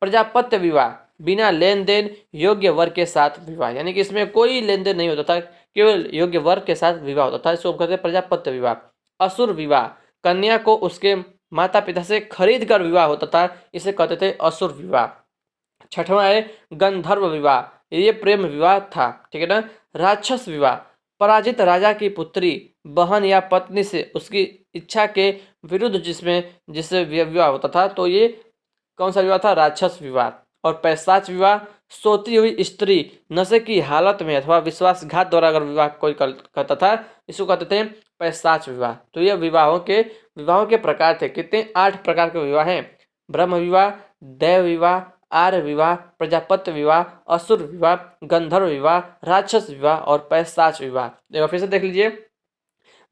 S1: प्रजापत्य विवाह, बिना लेन देन योग्य वर के साथ विवाह, यानी कि इसमें कोई लेन देन नहीं होता था, केवल योग्य वर के साथ विवाह होता था, इसको कहते हैं प्रजापत्य विवाह। असुर विवाह, कन्या को उसके माता पिता से खरीद कर विवाह होता था, इसे कहते थे असुर विवाह। छठवां है गंधर्व विवाह, ये प्रेम विवाह था, ठीक है ना। राक्षस विवाह, पराजित राजा की पुत्री, बहन या पत्नी से उसकी इच्छा के विरुद्ध जिससे विवाह होता था, तो ये कौन सा विवाह था, राक्षस विवाह। और पैशाच विवाह, सोती हुई स्त्री नशे की हालत में अथवा विश्वासघात द्वारा अगर विवाह कोई करता था, इसको कहते थे पैशाच विवाह। तो ये विवाहों के प्रकार थे, कितने, 8 प्रकार के विवाह हैं। ब्रह्म विवाह, देव विवाह, आर्य विवाह, प्रजापत्य विवाह, असुर विवाह, गंधर्व विवाह, राक्षस विवाह और पैशाच विवाह। एक बार फिर से देख लीजिए,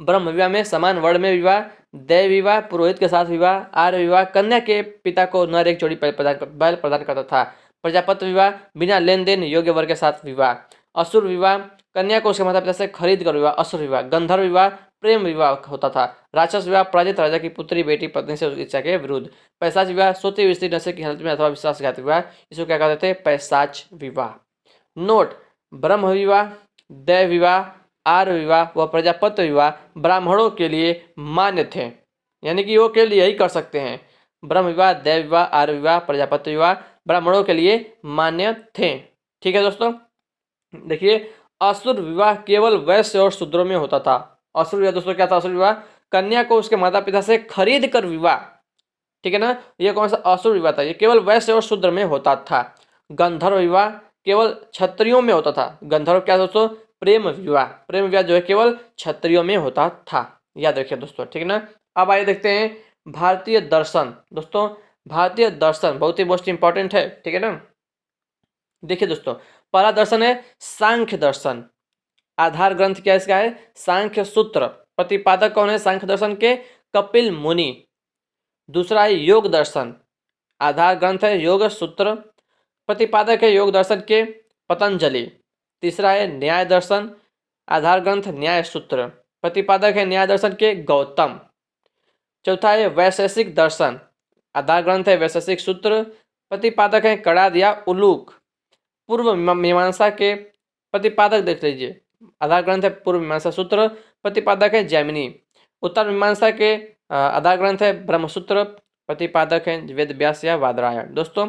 S1: ब्रह्म विवाह में समान वर्ण में विवाह, देव विवाह पुरोहित के साथ विवाह, आर्य विवाह कन्या के पिता को नर एक जोड़ी बैल प्रदान करता था, प्रजापत्य विवाह बिना लेन देन योग्य वर के साथ विवाह, असुर विवाह कन्या को उसके माता पिता से खरीद कर विवाह असुर विवाह, गंधर्व विवाह प्रेम विवाह होता था, राक्षस विवाह पराजित राजा की पुत्री बेटी पत्नी से उसकी इच्छा के विरुद्ध, पैशाच विवाह सोती हुई स्त्री नशे की हालत में अथवा विश्वासघात विवाह, इसको क्या कहते थे, पैशाच विवाह। नोट, ब्रह्म विवाह, देव विवाह, आर्य विवाह व प्रजापत्य विवाह ब्राह्मणों के लिए मान्य थे, यानी कि वो केवल यही कर सकते हैं। ब्रह्म विवाह, देव विवाह, आर्य विवाह, प्रजापत्य विवाह ब्राह्मणों के लिए मान्य थे, ठीक है दोस्तों। देखिए असुर विवाह केवल वैश्य और शूद्रों में होता था। असुर विवाह दोस्तों क्या था, असुर विवाह कन्या को उसके माता पिता से खरीद कर विवाह, ठीक है ना, ये कौन सा असुर विवाह था, ये केवल वैश्य और शूद्र में होता था। गंधर्व विवाह केवल क्षत्रियों में होता था। गंधर्व क्या दोस्तों, प्रेम विवाह जो है केवल क्षत्रियों में होता था, याद रखिए दोस्तों, ठीक है ना। अब आइए देखते हैं भारतीय दर्शन। दोस्तों भारतीय दर्शन बहुत ही मोस्ट इंपॉर्टेंट है, ठीक है ना। देखिए दोस्तों, पहला दर्शन है सांख्य दर्शन, आधार ग्रंथ क्या इसका है, सांख्य सूत्र, प्रतिपादक कौन है सांख्य दर्शन के, कपिल मुनि। दूसरा है योग दर्शन, आधार ग्रंथ है योग सूत्र, प्रतिपादक है योग दर्शन के पतंजलि। तीसरा है न्याय दर्शन, आधार ग्रंथ न्याय सूत्र, प्रतिपादक है न्याय दर्शन के गौतम। चौथा है वैशेषिक दर्शन, आधार ग्रंथ है वैशेषिक सूत्र, प्रतिपादक है कड़ाद या उलूक। पूर्व मीमांसा के प्रतिपादक देख लीजिए, आधार ग्रंथ है पूर्व मीमांसा सूत्र, प्रतिपादक है जैमिनी। उत्तर मीमांसा के आधार ग्रंथ है ब्रह्मसूत्र, प्रतिपादक है वेद व्यास या वादरायण। दोस्तों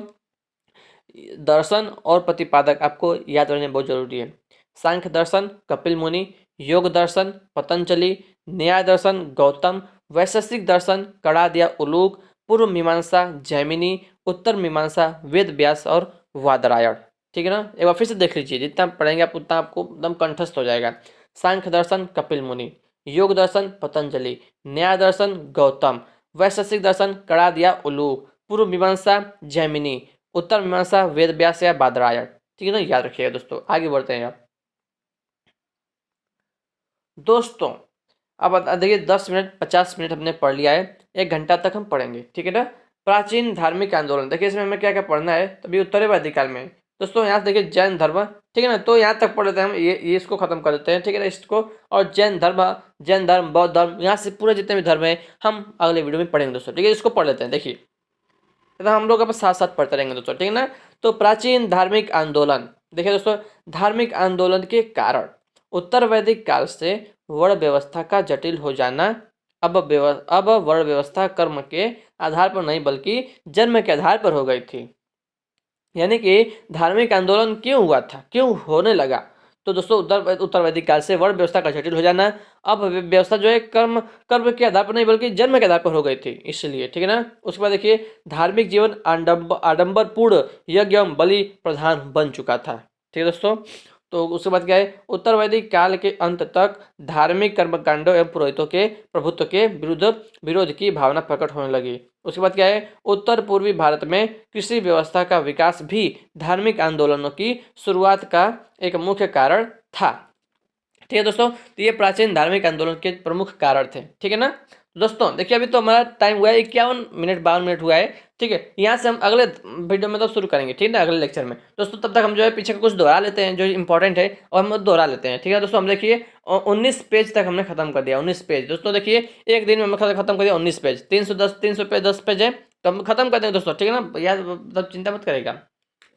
S1: दर्शन और प्रतिपादक आपको याद रखने बहुत जरूरी है। सांख्य दर्शन कपिल मुनि, योग दर्शन पतंजलि, न्याय दर्शन गौतम, वैशेषिक दर्शन कड़ाद या उलूक, पूर्व मीमांसा जैमिनी, उत्तर मीमांसा वेद व्यास और वादरायण। ठीक है ना, एक बार फिर से देख लीजिए, जितना पढ़ेंगे आप उतना आपको एकदम कंठस्थ हो जाएगा। सांख्य दर्शन कपिल मुनि, योग दर्शन पतंजलि, न्याय दर्शन गौतम, वैशेषिक दर्शन कड़ाद या उलूक, पूर्व मीमांसा जैमिनी, उत्तर मीमांसा वेद व्यास या वादरायण। ठीक है ना, याद रखिएगा दोस्तों। आगे बढ़ते हैं आप दोस्तों। अब देखिए 10 मिनट 50 मिनट हमने पढ़ लिया है, 1 घंटा तक हम पढ़ेंगे। ठीक है ना। प्राचीन धार्मिक आंदोलन, देखिए इसमें हमें क्या क्या पढ़ना है, तभी उत्तरी वैदिक काल में दोस्तों यहाँ से देखिए जैन धर्म। ठीक है ना, तो यहाँ तक पढ़ लेते हैं हम, ये इसको खत्म कर देते हैं। ठीक है ना, इसको और जैन धर्म बौद्ध धर्म, यहाँ से पूरे जितने भी धर्म है हम अगले वीडियो में पढ़ेंगे दोस्तों। ठीक है, इसको पढ़ लेते हैं। देखिए तो हम लोग अब साथ साथ पढ़ते रहेंगे दोस्तों। ठीक है ना। तो प्राचीन धार्मिक आंदोलन, देखिए दोस्तों धार्मिक आंदोलन के कारण उत्तर वैदिक काल से वर्ण व्यवस्था का जटिल हो जाना। अब वर्ण व्यवस्था कर्म के आधार पर नहीं बल्कि जन्म के आधार पर हो गई थी। यानी कि धार्मिक आंदोलन क्यों हुआ था, क्यों होने लगा, तो दोस्तों उत्तर वैदिक काल से वर्ण व्यवस्था का जटिल हो जाना। अब व्यवस्था जो है कर्म कर्म के आधार पर नहीं बल्कि जन्म के आधार पर हो गई थी, इसलिए। ठीक है ना। उसके बाद देखिए धार्मिक जीवन आडंबर पूर्ण यज्ञ एवं बलि प्रधान बन चुका था। ठीक है दोस्तों। तो उसके बाद क्या है, उत्तर वैदिक काल के अंत तक धार्मिक कर्मकांडों एवं पुरोहितों के प्रभुत्व के विरोध की भावना प्रकट होने लगी। उसके बाद क्या है, उत्तर पूर्वी भारत में कृषि व्यवस्था का विकास भी धार्मिक आंदोलनों की शुरुआत का एक मुख्य कारण था। ठीक है दोस्तों, तो ये प्राचीन धार्मिक आंदोलन के प्रमुख कारण थे। ठीक है ना दोस्तों। देखिए अभी तो हमारा टाइम हुआ है 51 मिनट 52 मिनट हुआ है। ठीक है, यहाँ से हम अगले वीडियो में तो शुरू करेंगे। ठीक है ना, अगले लेक्चर में दोस्तों। तब तक हम जो है पीछे का कुछ दोहरा लेते हैं जो इंपॉर्टेंट है, और हम दोहरा लेते हैं। ठीक है दोस्तों। हम देखिए 19 पेज तक हमने खत्म कर दिया। 19 पेज दोस्तों, देखिए एक दिन में हमने खत्म कर दिया 19 पेज। 310 पेज है तो हम खत्म कर देंगे दोस्तों। ठीक है ना, यार मतलब चिंता मत करेगा।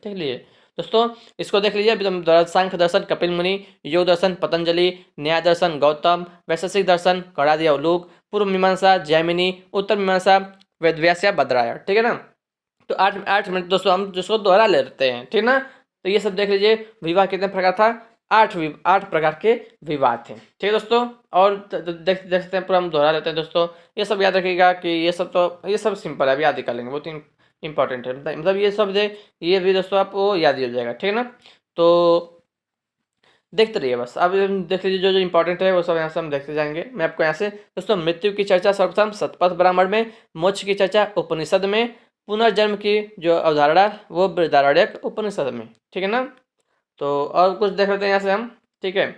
S1: ठीक लिए दोस्तों, इसको देख लीजिए। अभी तुम सांख्य दर्शन कपिल मुनि, योग दर्शन पतंजलि, न्याय दर्शन गौतम, वैशेषिक दर्शन कड़ाद या उलूक, पूर्व मीमांसा जैमिनी, उत्तर मीमांसा वेदव्यास या भद्रायण। ठीक है ना। तो 8 8 मिनट दोस्तों हम जिसको दोहरा लेते हैं। ठीक है ना। तो ये सब देख लीजिए। विवाह कितने प्रकार था, 8 प्रकार के विवाह थे। ठीक है दोस्तों। और देख सकते हैं पूरा हम दोहरा लेते हैं दोस्तों। ये सब याद रखिएगा कि ये सब सिंपल है, अभी याद ही कर लेंगे, बहुत इंपॉर्टेंट है। मतलब ये सब ये भी दोस्तों आपको याद ही हो जाएगा। ठीक है ना। तो देखते रहिए बस। अब देख लीजिए जो जो इंपॉर्टेंट है वो सब यहाँ से हम देखते जाएंगे। मैं आपको यहाँ से दोस्तों मृत्यु की चर्चा सर्वप्रथम शतपथ ब्राह्मण में, मोक्ष की चर्चा उपनिषद में, पुनर्जन्म की जो अवधारणा वो बृहदारण्यक उपनिषद में। ठीक है ना। तो और कुछ देख लेते हैं यहाँ से हम। ठीक है।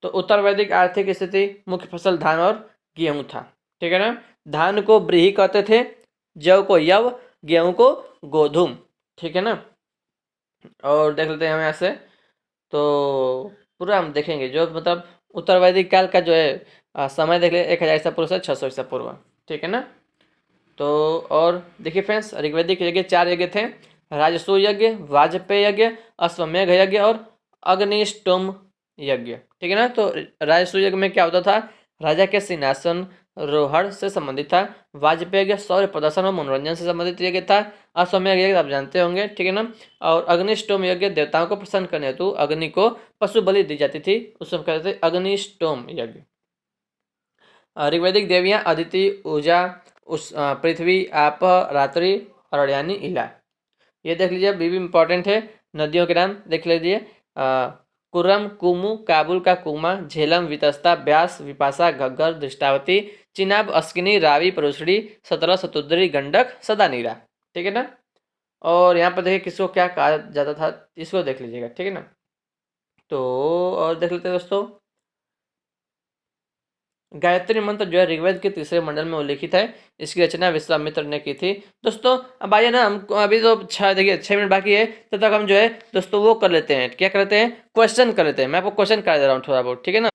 S1: तो उत्तर वैदिक आर्थिक स्थिति, मुख्य फसल धान और गेहूं था। ठीक है ना। धान को ब्रीही कहते थे, जौ को यव, गेहूं को गोधूम। ठीक है ना। और देख लेते हैं हम यहाँ से। तो पूरा हम देखेंगे जो मतलब उत्तर वैदिक काल का जो है समय देख ले 1000 ईसा पूर्व से 600 ईसा पूर्व। ठीक है ना। तो और देखिए फ्रेंड्स, ऋग्वैदिक यज्ञ 4 यज्ञ थे, राजसूय यज्ञ, वाजपेय यज्ञ, अश्वमेघ यज्ञ और अग्निष्टोम यज्ञ। ठीक है ना। तो राजसूय यज्ञ में क्या होता था, राजा के सिंहासन रोहड़ से संबंधित था। वाजपेय यज्ञ शौर्य प्रदर्शन और मनोरंजन से संबंधित यज्ञ था। अश्वमेघ यज्ञ आप जानते होंगे। ठीक है ना। और अग्निष्टोम यज्ञ देवताओं को प्रसन्न करने हेतु अग्नि को पशु बलि दी जाती थी, उसको कहते थे अग्निष्टोम यज्ञ। ऋग्वैदिक देवियाँ अदिति, ऊर्जा, उस पृथ्वी, आप, रात्रि और अड़यानी, इला। ये देख लीजिए, भी इंपॉर्टेंट है। नदियों के नाम देख लीजिए। कुरम, कुमु, काबुल का कुमा, झेलम, वितस्ता, व्यास, विपाशा, घग्गर, दृष्टावती, चिनाब, अस्किनी, रावी, परुषड़ी, सतरा, सतुद्री, गंडक, सदानीरा। ठीक है ना। और यहाँ पर देखिए किसको क्या कहा जाता था, इसको देख लीजिएगा। ठीक है ना। तो और देख लेते हैं दोस्तों, गायत्री मंत्र जो है ऋग्वेद के तीसरे मंडल में उल्लिखित है। इसकी रचना विश्वामित्र ने की थी दोस्तों। अब आइए ना, हम अभी तो देखिए 6 मिनट बाकी है, तब तक हम जो है दोस्तों वो कर लेते हैं, क्या कर लेते हैं, क्वेश्चन कर लेते हैं। मैं आपको क्वेश्चन कर दे रहा हूँ थोड़ा बहुत। ठीक है ना।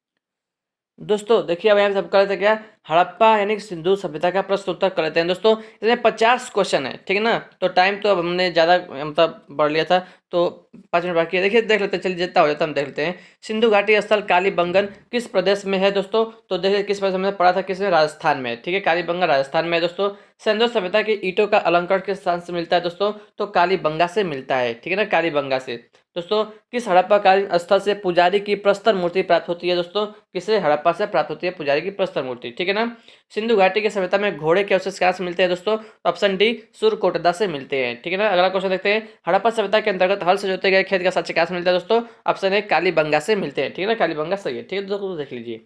S1: दोस्तों देखिए, अब यहाँ पे सब कर लेते हैं क्या, हड़प्पा यानी कि सिंधु सभ्यता का प्रश्न उत्तर कर लेते हैं दोस्तों। इसमें 50 क्वेश्चन है, ठीक है ना। तो टाइम तो अब हमने ज़्यादा मतलब बढ़ लिया था, तो 5 मिनट बाकी है। देखिए देख लेते हैं, चलिए जितना हो जाता है हम देख लेते हैं। सिंधु घाटी स्थल कालीबंगन किस प्रदेश में है दोस्तों? तो देखिए किस प्रदेश में पढ़ा था, किसमें, राजस्थान में, ठीक है। कालीबंगन राजस्थान में है दोस्तों। सिंधु सभ्यता की ईंटों का अलंकरण किस स्थान से मिलता है दोस्तों? तो कालीबंगा से मिलता है, ठीक है ना, कालीबंगा से। दोस्तों किस हड़प्पाकालीन स्थल से पुजारी की प्रस्तर मूर्ति प्राप्त होती है दोस्तों? किसे हड़प्पा से प्राप्त होती है पुजारी की प्रस्तर मूर्ति, ठीक है ना। सिंधु घाटी की सभ्यता में घोड़े के अवशेष कहाँ से मिलते हैं दोस्तों? ऑप्शन डी, सुरकोटदा से मिलते हैं, ठीक है ना। अगला क्वेश्चन देखते हैं, हड़प्पा सभ्यता के अंतर्गत हल से जोते गए खेत का साक्ष्य कहाँ से मिलता है दोस्तों? ऑप्शन ए, कालीबंगा से मिलते हैं, ठीक है ना, कालीबंगा सही है, ठीक है दोस्तों, देख लीजिए।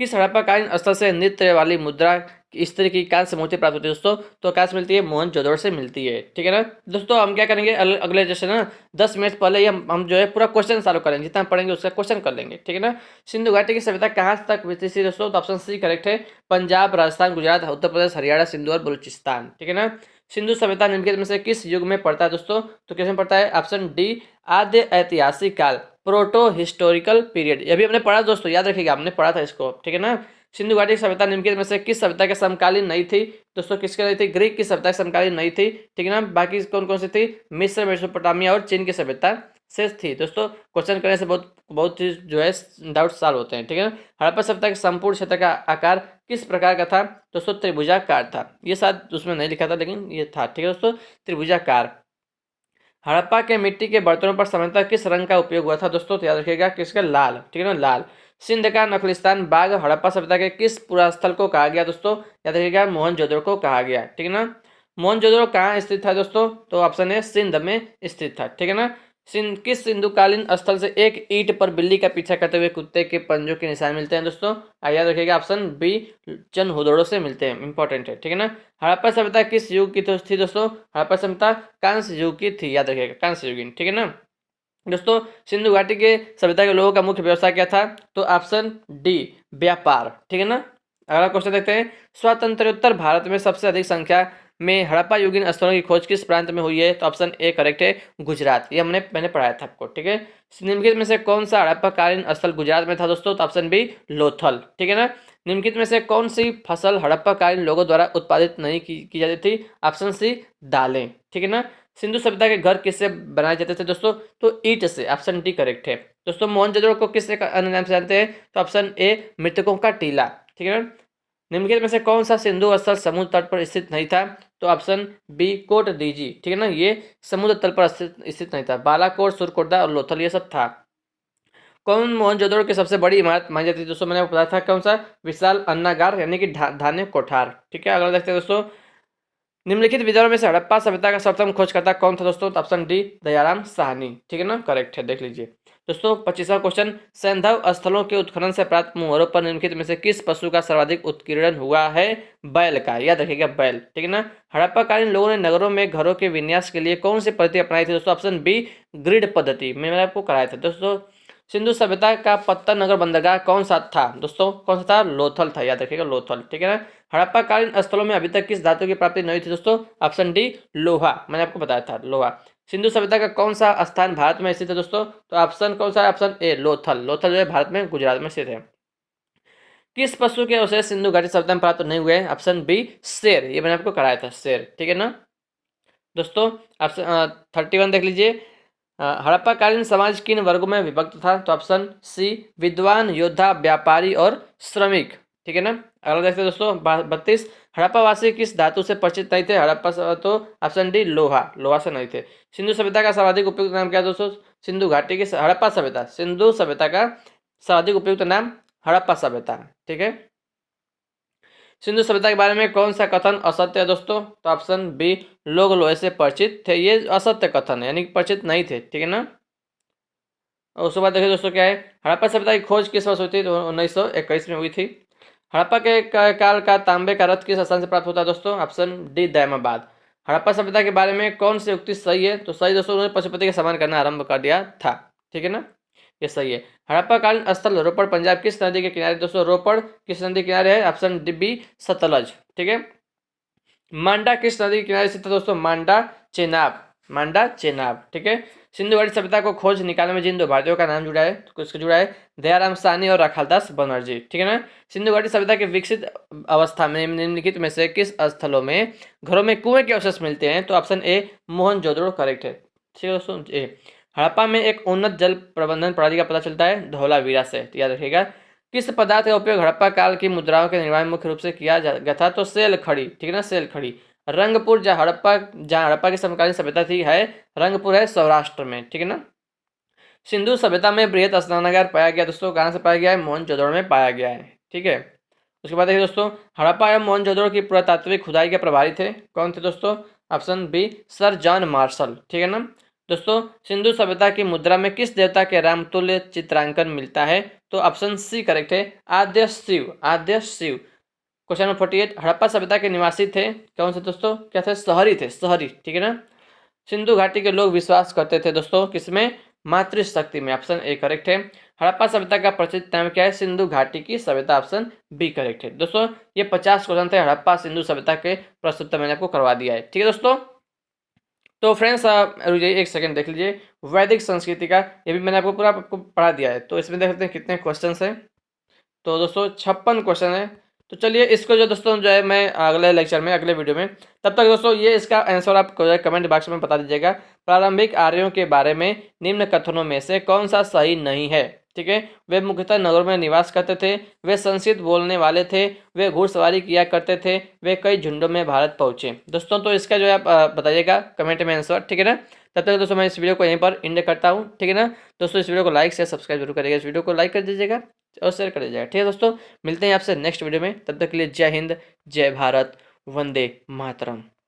S1: किस हड़प्पाकालीन स्थल से नृत्य वाली मुद्रा इस तरह की कांस्य से मूर्ति प्राप्त होती है दोस्तों? तो कहाँ से मिलती है? मोहनजोदड़ो से मिलती है, ठीक है ना। दोस्तों हम क्या करेंगे, अगले जैसे ना 10 मिनट पहले ही हम जो है पूरा क्वेश्चन चालू करेंगे, जितना पढ़ेंगे उसका क्वेश्चन कर लेंगे, ठीक है ना। सिंधु घाटी की सभ्यता कहाँ तक विकसित थी दोस्तों? तो ऑप्शन सी करेक्ट है, पंजाब, राजस्थान, गुजरात, उत्तर प्रदेश, हरियाणा, सिंधु और बलूचिस्तान, ठीक है ना। सिंधु सभ्यता निम्नलिखित में से किस युग में पड़ता है दोस्तों? तो किस में पड़ता है? ऑप्शन डी, आद्य ऐतिहासिक काल, प्रोटो हिस्टोरिकल पीरियड। ये भी हमने पढ़ा दोस्तों, याद रखिएगा, हमने पढ़ा था इसको, ठीक है ना। सिंधु घाटी की सभ्यता निम्नलिखित में से किस सभ्यता के समकालीन नहीं थी दोस्तों? किसके नहीं थी? ग्रीक की सभ्यता के समकालीन नहीं थी, ठीक है ना। बाकी कौन कौन सी थी? मिस्र, मेसोपोटामिया और चीन की सभ्यता से थी दोस्तों। क्वेश्चन करने से बहुत बहुत चीज जो है डाउट सॉल्व होते हैं, ठीक है ना। हड़प्पा सभ्यता के संपूर्ण क्षेत्र का आकार किस प्रकार का था दोस्तों? त्रिभुजाकार था। ये शायद उसमें नहीं लिखा था, लेकिन ये था, ठीक है दोस्तों, त्रिभुजाकार। हड़प्पा के मिट्टी के बर्तनों पर सामान्यतः किस रंग का उपयोग हुआ था दोस्तों? तो याद रखिएगा, किसका? लाल, ठीक है ना, लाल। सिंध का नखलिस्तान बाग हड़प्पा सभ्यता के किस पुरास्थल को कहा गया दोस्तों? याद रखिएगा, मोहनजोदड़ो को कहा गया, ठीक है ना। मोहनजोदड़ो कहाँ स्थित था दोस्तों? तो ऑप्शन है सिंध में स्थित था, ठीक है ना। सिंध किस सिंधुकालीन स्थल से एक ईंट पर बिल्ली का पीछा करते हुए कुत्ते के पंजों के निशान मिलते हैं दोस्तों? याद रखिएगा, ऑप्शन बी, चंदहुदड़ो से मिलते हैं, इंपॉर्टेंट है, ठीक है ना। हड़प्पा सभ्यता किस युग की थी दोस्तों? हड़प्पा सभ्यता कांस्य युग की थी, याद रखिएगा, कांस्य युगीन, ठीक है ना। दोस्तों सिंधु घाटी के सभ्यता के लोगों का मुख्य व्यवसाय क्या था? तो ऑप्शन डी, व्यापार, ठीक है ना। अगला क्वेश्चन देखते हैं, स्वतंत्रोत्तर भारत में सबसे अधिक संख्या में हड़प्पा युगीन स्थलों की खोज किस प्रांत में हुई है? तो ऑप्शन ए करेक्ट है, गुजरात। ये मैंने पढ़ाया था आपको, ठीक है। निम्नलिखित में से कौन सा हड़प्पा कालीन स्थल गुजरात में था दोस्तों? तो ऑप्शन बी, लोथल, ठीक है ना। निम्नलिखित में से कौन सी फसल हड़प्पा कालीन लोगों द्वारा उत्पादित नहीं की जाती थी? ऑप्शन सी, दालें, ठीक है ना। सिंधु सभ्यता के घर किससे बनाए जाते थे दोस्तों? तो ईंट से, ऑप्शन डी करेक्ट है दोस्तों। मोहनजोदड़ो को किससे अन्य नाम से जानते हैं? तो ऑप्शन ए, मृतकों का टीला, ठीक है ना। निम्नलिखित में से कौन सा सिंधु स्थल समुद्र तट पर स्थित नहीं था? तो ऑप्शन बी, कोट दीजी, ठीक है ना, ये समुद्र तल पर स्थित नहीं था। बालाकोट, सुरकोटदा और लोथल ये सब था। कौन मोहनजोदड़ो की सबसे बड़ी इमारत मानी जाती है दोस्तों? मैंने आपको बताया था, कौन सा? विशाल अन्नागार यानी कि धान्य कोठार, ठीक है। अगला देखते हैं दोस्तों, निम्नलिखित विद्वानों में से हड़प्पा सभ्यता का सर्वप्रथम खोजकर्ता कौन था दोस्तों? तो ऑप्शन डी, दयाराम साहनी, ठीक है ना, करेक्ट है, देख लीजिए। दोस्तों 25वां क्वेश्चन, सैंधव स्थलों के उत्खनन से प्राप्त मोहरों पर निम्नलिखित में से किस पशु का सर्वाधिक उत्कीर्णन हुआ है? बैल का, याद रखिएगा, बैल, ठीक है ना। हड़प्पाकालीन लोगों ने नगरों में घरों के विन्यास के लिए कौन सी पद्धति अपनाई थी दोस्तों? ऑप्शन बी, ग्रिड पद्धति, मैंने आपको कराया था दोस्तों। सिंधु सभ्यता का पत्तन नगर बंदरगाह कौन सा था दोस्तों? कौन सा था? लोथल था, याद रखिएगा, लोथल, ठीक है ना। हड़प्पा कालीन स्थलों में अभी तक किस धातु की प्राप्ति नहीं थी दोस्तों? ऑप्शन डी, लोहा, मैंने आपको बताया था, लोहा। सिंधु सभ्यता का कौन सा स्थान भारत में स्थित है दोस्तों? तो ऑप्शन कौन सा है? ऑप्शन ए, लोथल, लोथल जो है भारत में, गुजरात में स्थित है। किस पशु के अवशेष सिंधु घाटी सभ्यता में प्राप्त नहीं हुए? ऑप्शन बी, शेर, ये मैंने आपको कराया था, शेर, ठीक है ना। दोस्तों ऑप्शन 31 देख लीजिए, हड़प्पाकालीन समाज किन वर्गों में विभक्त था? तो ऑप्शन सी, विद्वान, योद्धा, व्यापारी और श्रमिक, ठीक है ना। अगला देखते हैं दोस्तों 32, हड़प्पावासी किस धातु से परिचित नहीं थे? तो ऑप्शन डी, लोहा, लोहा से नहीं थे। सिंधु सभ्यता का सर्वाधिक उपयुक्त नाम क्या है दोस्तों? सिंधु घाटी की हड़प्पा सभ्यता, सिंधु सभ्यता का सर्वाधिक उपयुक्त नाम हड़प्पा सभ्यता, ठीक है। सिंधु सभ्यता के बारे में कौन सा कथन असत्य है दोस्तों? तो ऑप्शन बी, लोग लोहे से परिचित थे, ये असत्य कथन है, यानी कि परिचित नहीं थे, ठीक है ना। और उसके बाद देखिए दोस्तों क्या है, हड़प्पा सभ्यता की खोज किस वर्ष हुई थी? तो 1921 में हुई थी। हड़प्पा के काल का तांबे का रथ किस स्थान से प्राप्त होता है दोस्तों? Option D, Daimabad. हड़प्पा सभ्यता के बारे में कौन सी उक्ति सही है? तो सही दोस्तों, उन्होंने पशुपति का सम्मान करना आरंभ कर दिया था, ठीक है ना, ये सही है। हड़प्पा कालीन स्थल रोपड़ पंजाब किस नदी के किनारे दोस्तों? रोपड़ किस नदी के किनारे है? ऑप्शन डी बी, सतलज, ठीक है। मांडा किस नदी के किनारे स्थित है दोस्तों? मांडा चेनाब, मांडा चेनाब, ठीक है। सिंधु घाटी सभ्यता को खोज निकालने में जिन 2 भारतीयों का नाम जुड़ा है, तो किसका जुड़ा है? दयाराम साहनी और राखालदास बनर्जी, ठीक है ना। सिंधु घाटी सभ्यता के विकसित अवस्था में निम्नलिखित में से किस स्थलों में घरों में कुएं के अवशेष मिलते हैं? तो ऑप्शन ए मोहनजोदड़ो करेक्ट है, ठीक है दोस्तों। ए हड़प्पा में एक उन्नत जल प्रबंधन प्रणाली का पता चलता है धौलावीरा से, तो याद रखिएगा। किस पदार्थ का उपयोग हड़प्पा काल की मुद्राओं के निर्माण में मुख्य रूप से किया गया था? तो सेल खड़ी, ठीक है ना, सेल खड़ी। रंगपुर जहाँ हड़प्पा की समकालीन सभ्यता थी है, रंगपुर है सौराष्ट्र में, ठीक है ना। सिंधु सभ्यता में बृहत स्नानागार पाया गया दोस्तों, कहाँ से पाया गया है? मोहनजोदड़ो में पाया गया है, ठीक है। उसके बाद देखिए दोस्तों, हड़प्पा एवं मोहनजोदड़ो की पुरातात्विक खुदाई के प्रभारी थे, कौन थे दोस्तों? Option B sir John Marshall, ठीक है ना। दोस्तों, सिंधु सभ्यता की मुद्रा में किस देवता के रामतुल्य चित्रांकन मिलता है? तो ऑप्शन सी करेक्ट है, आद्य शिव, आद्य शिव। क्वेश्चन नंबर 48, हड़प्पा सभ्यता के निवासी थे, कौन से दोस्तों? क्या थे? शहरी थे, शहरी, ठीक है ना। सिंधु घाटी के लोग विश्वास करते थे दोस्तों किसमें? मातृशक्ति में, ऑप्शन ए करेक्ट है। हड़प्पा सभ्यता का प्रचलित नाम क्या है? सिंधु घाटी की सभ्यता, ऑप्शन बी करेक्ट है दोस्तों। ये 50 क्वेश्चन थे हड़प्पा सिंधु सभ्यता के, प्रस्तुत मैंने आपको करवा दिया है, ठीक है दोस्तों। तो फ्रेंड्स रुकिए एक सेकंड देख लीजिए, वैदिक संस्कृति का ये भी मैंने आपको पूरा आपको पढ़ा दिया है। तो इसमें देख सकते हैं कितने क्वेश्चन हैं। तो दोस्तों 56 क्वेश्चन है। तो चलिए इसको जो दोस्तों जो है मैं अगले लेक्चर में, अगले वीडियो में, तब तक दोस्तों ये इसका आंसर आप कमेंट बॉक्स में बता दीजिएगा। प्रारंभिक आर्यों के बारे में निम्न कथनों में से कौन सा सही नहीं है? ठीक है, वे मुख्यतः नगरों में निवास करते थे, वे संस्कृत बोलने वाले थे, वे घुड़सवारी किया करते थे, वे कई झुंडों में भारत पहुंचे। दोस्तों तो इसका जो है आप बताइएगा कमेंट में आंसर, ठीक है ना। तब तक दोस्तों मैं इस वीडियो को यहीं पर एंड करता हूँ, ठीक है ना। दोस्तों इस वीडियो को लाइक से सब्सक्राइब जरूर करिएगा, इस वीडियो को लाइक कर दीजिएगा और शेयर कर दीजिएगा, ठीक है दोस्तों। मिलते हैं आपसे नेक्स्ट वीडियो में, तब तक के लिए जय हिंद, जय भारत, वंदे मातरम।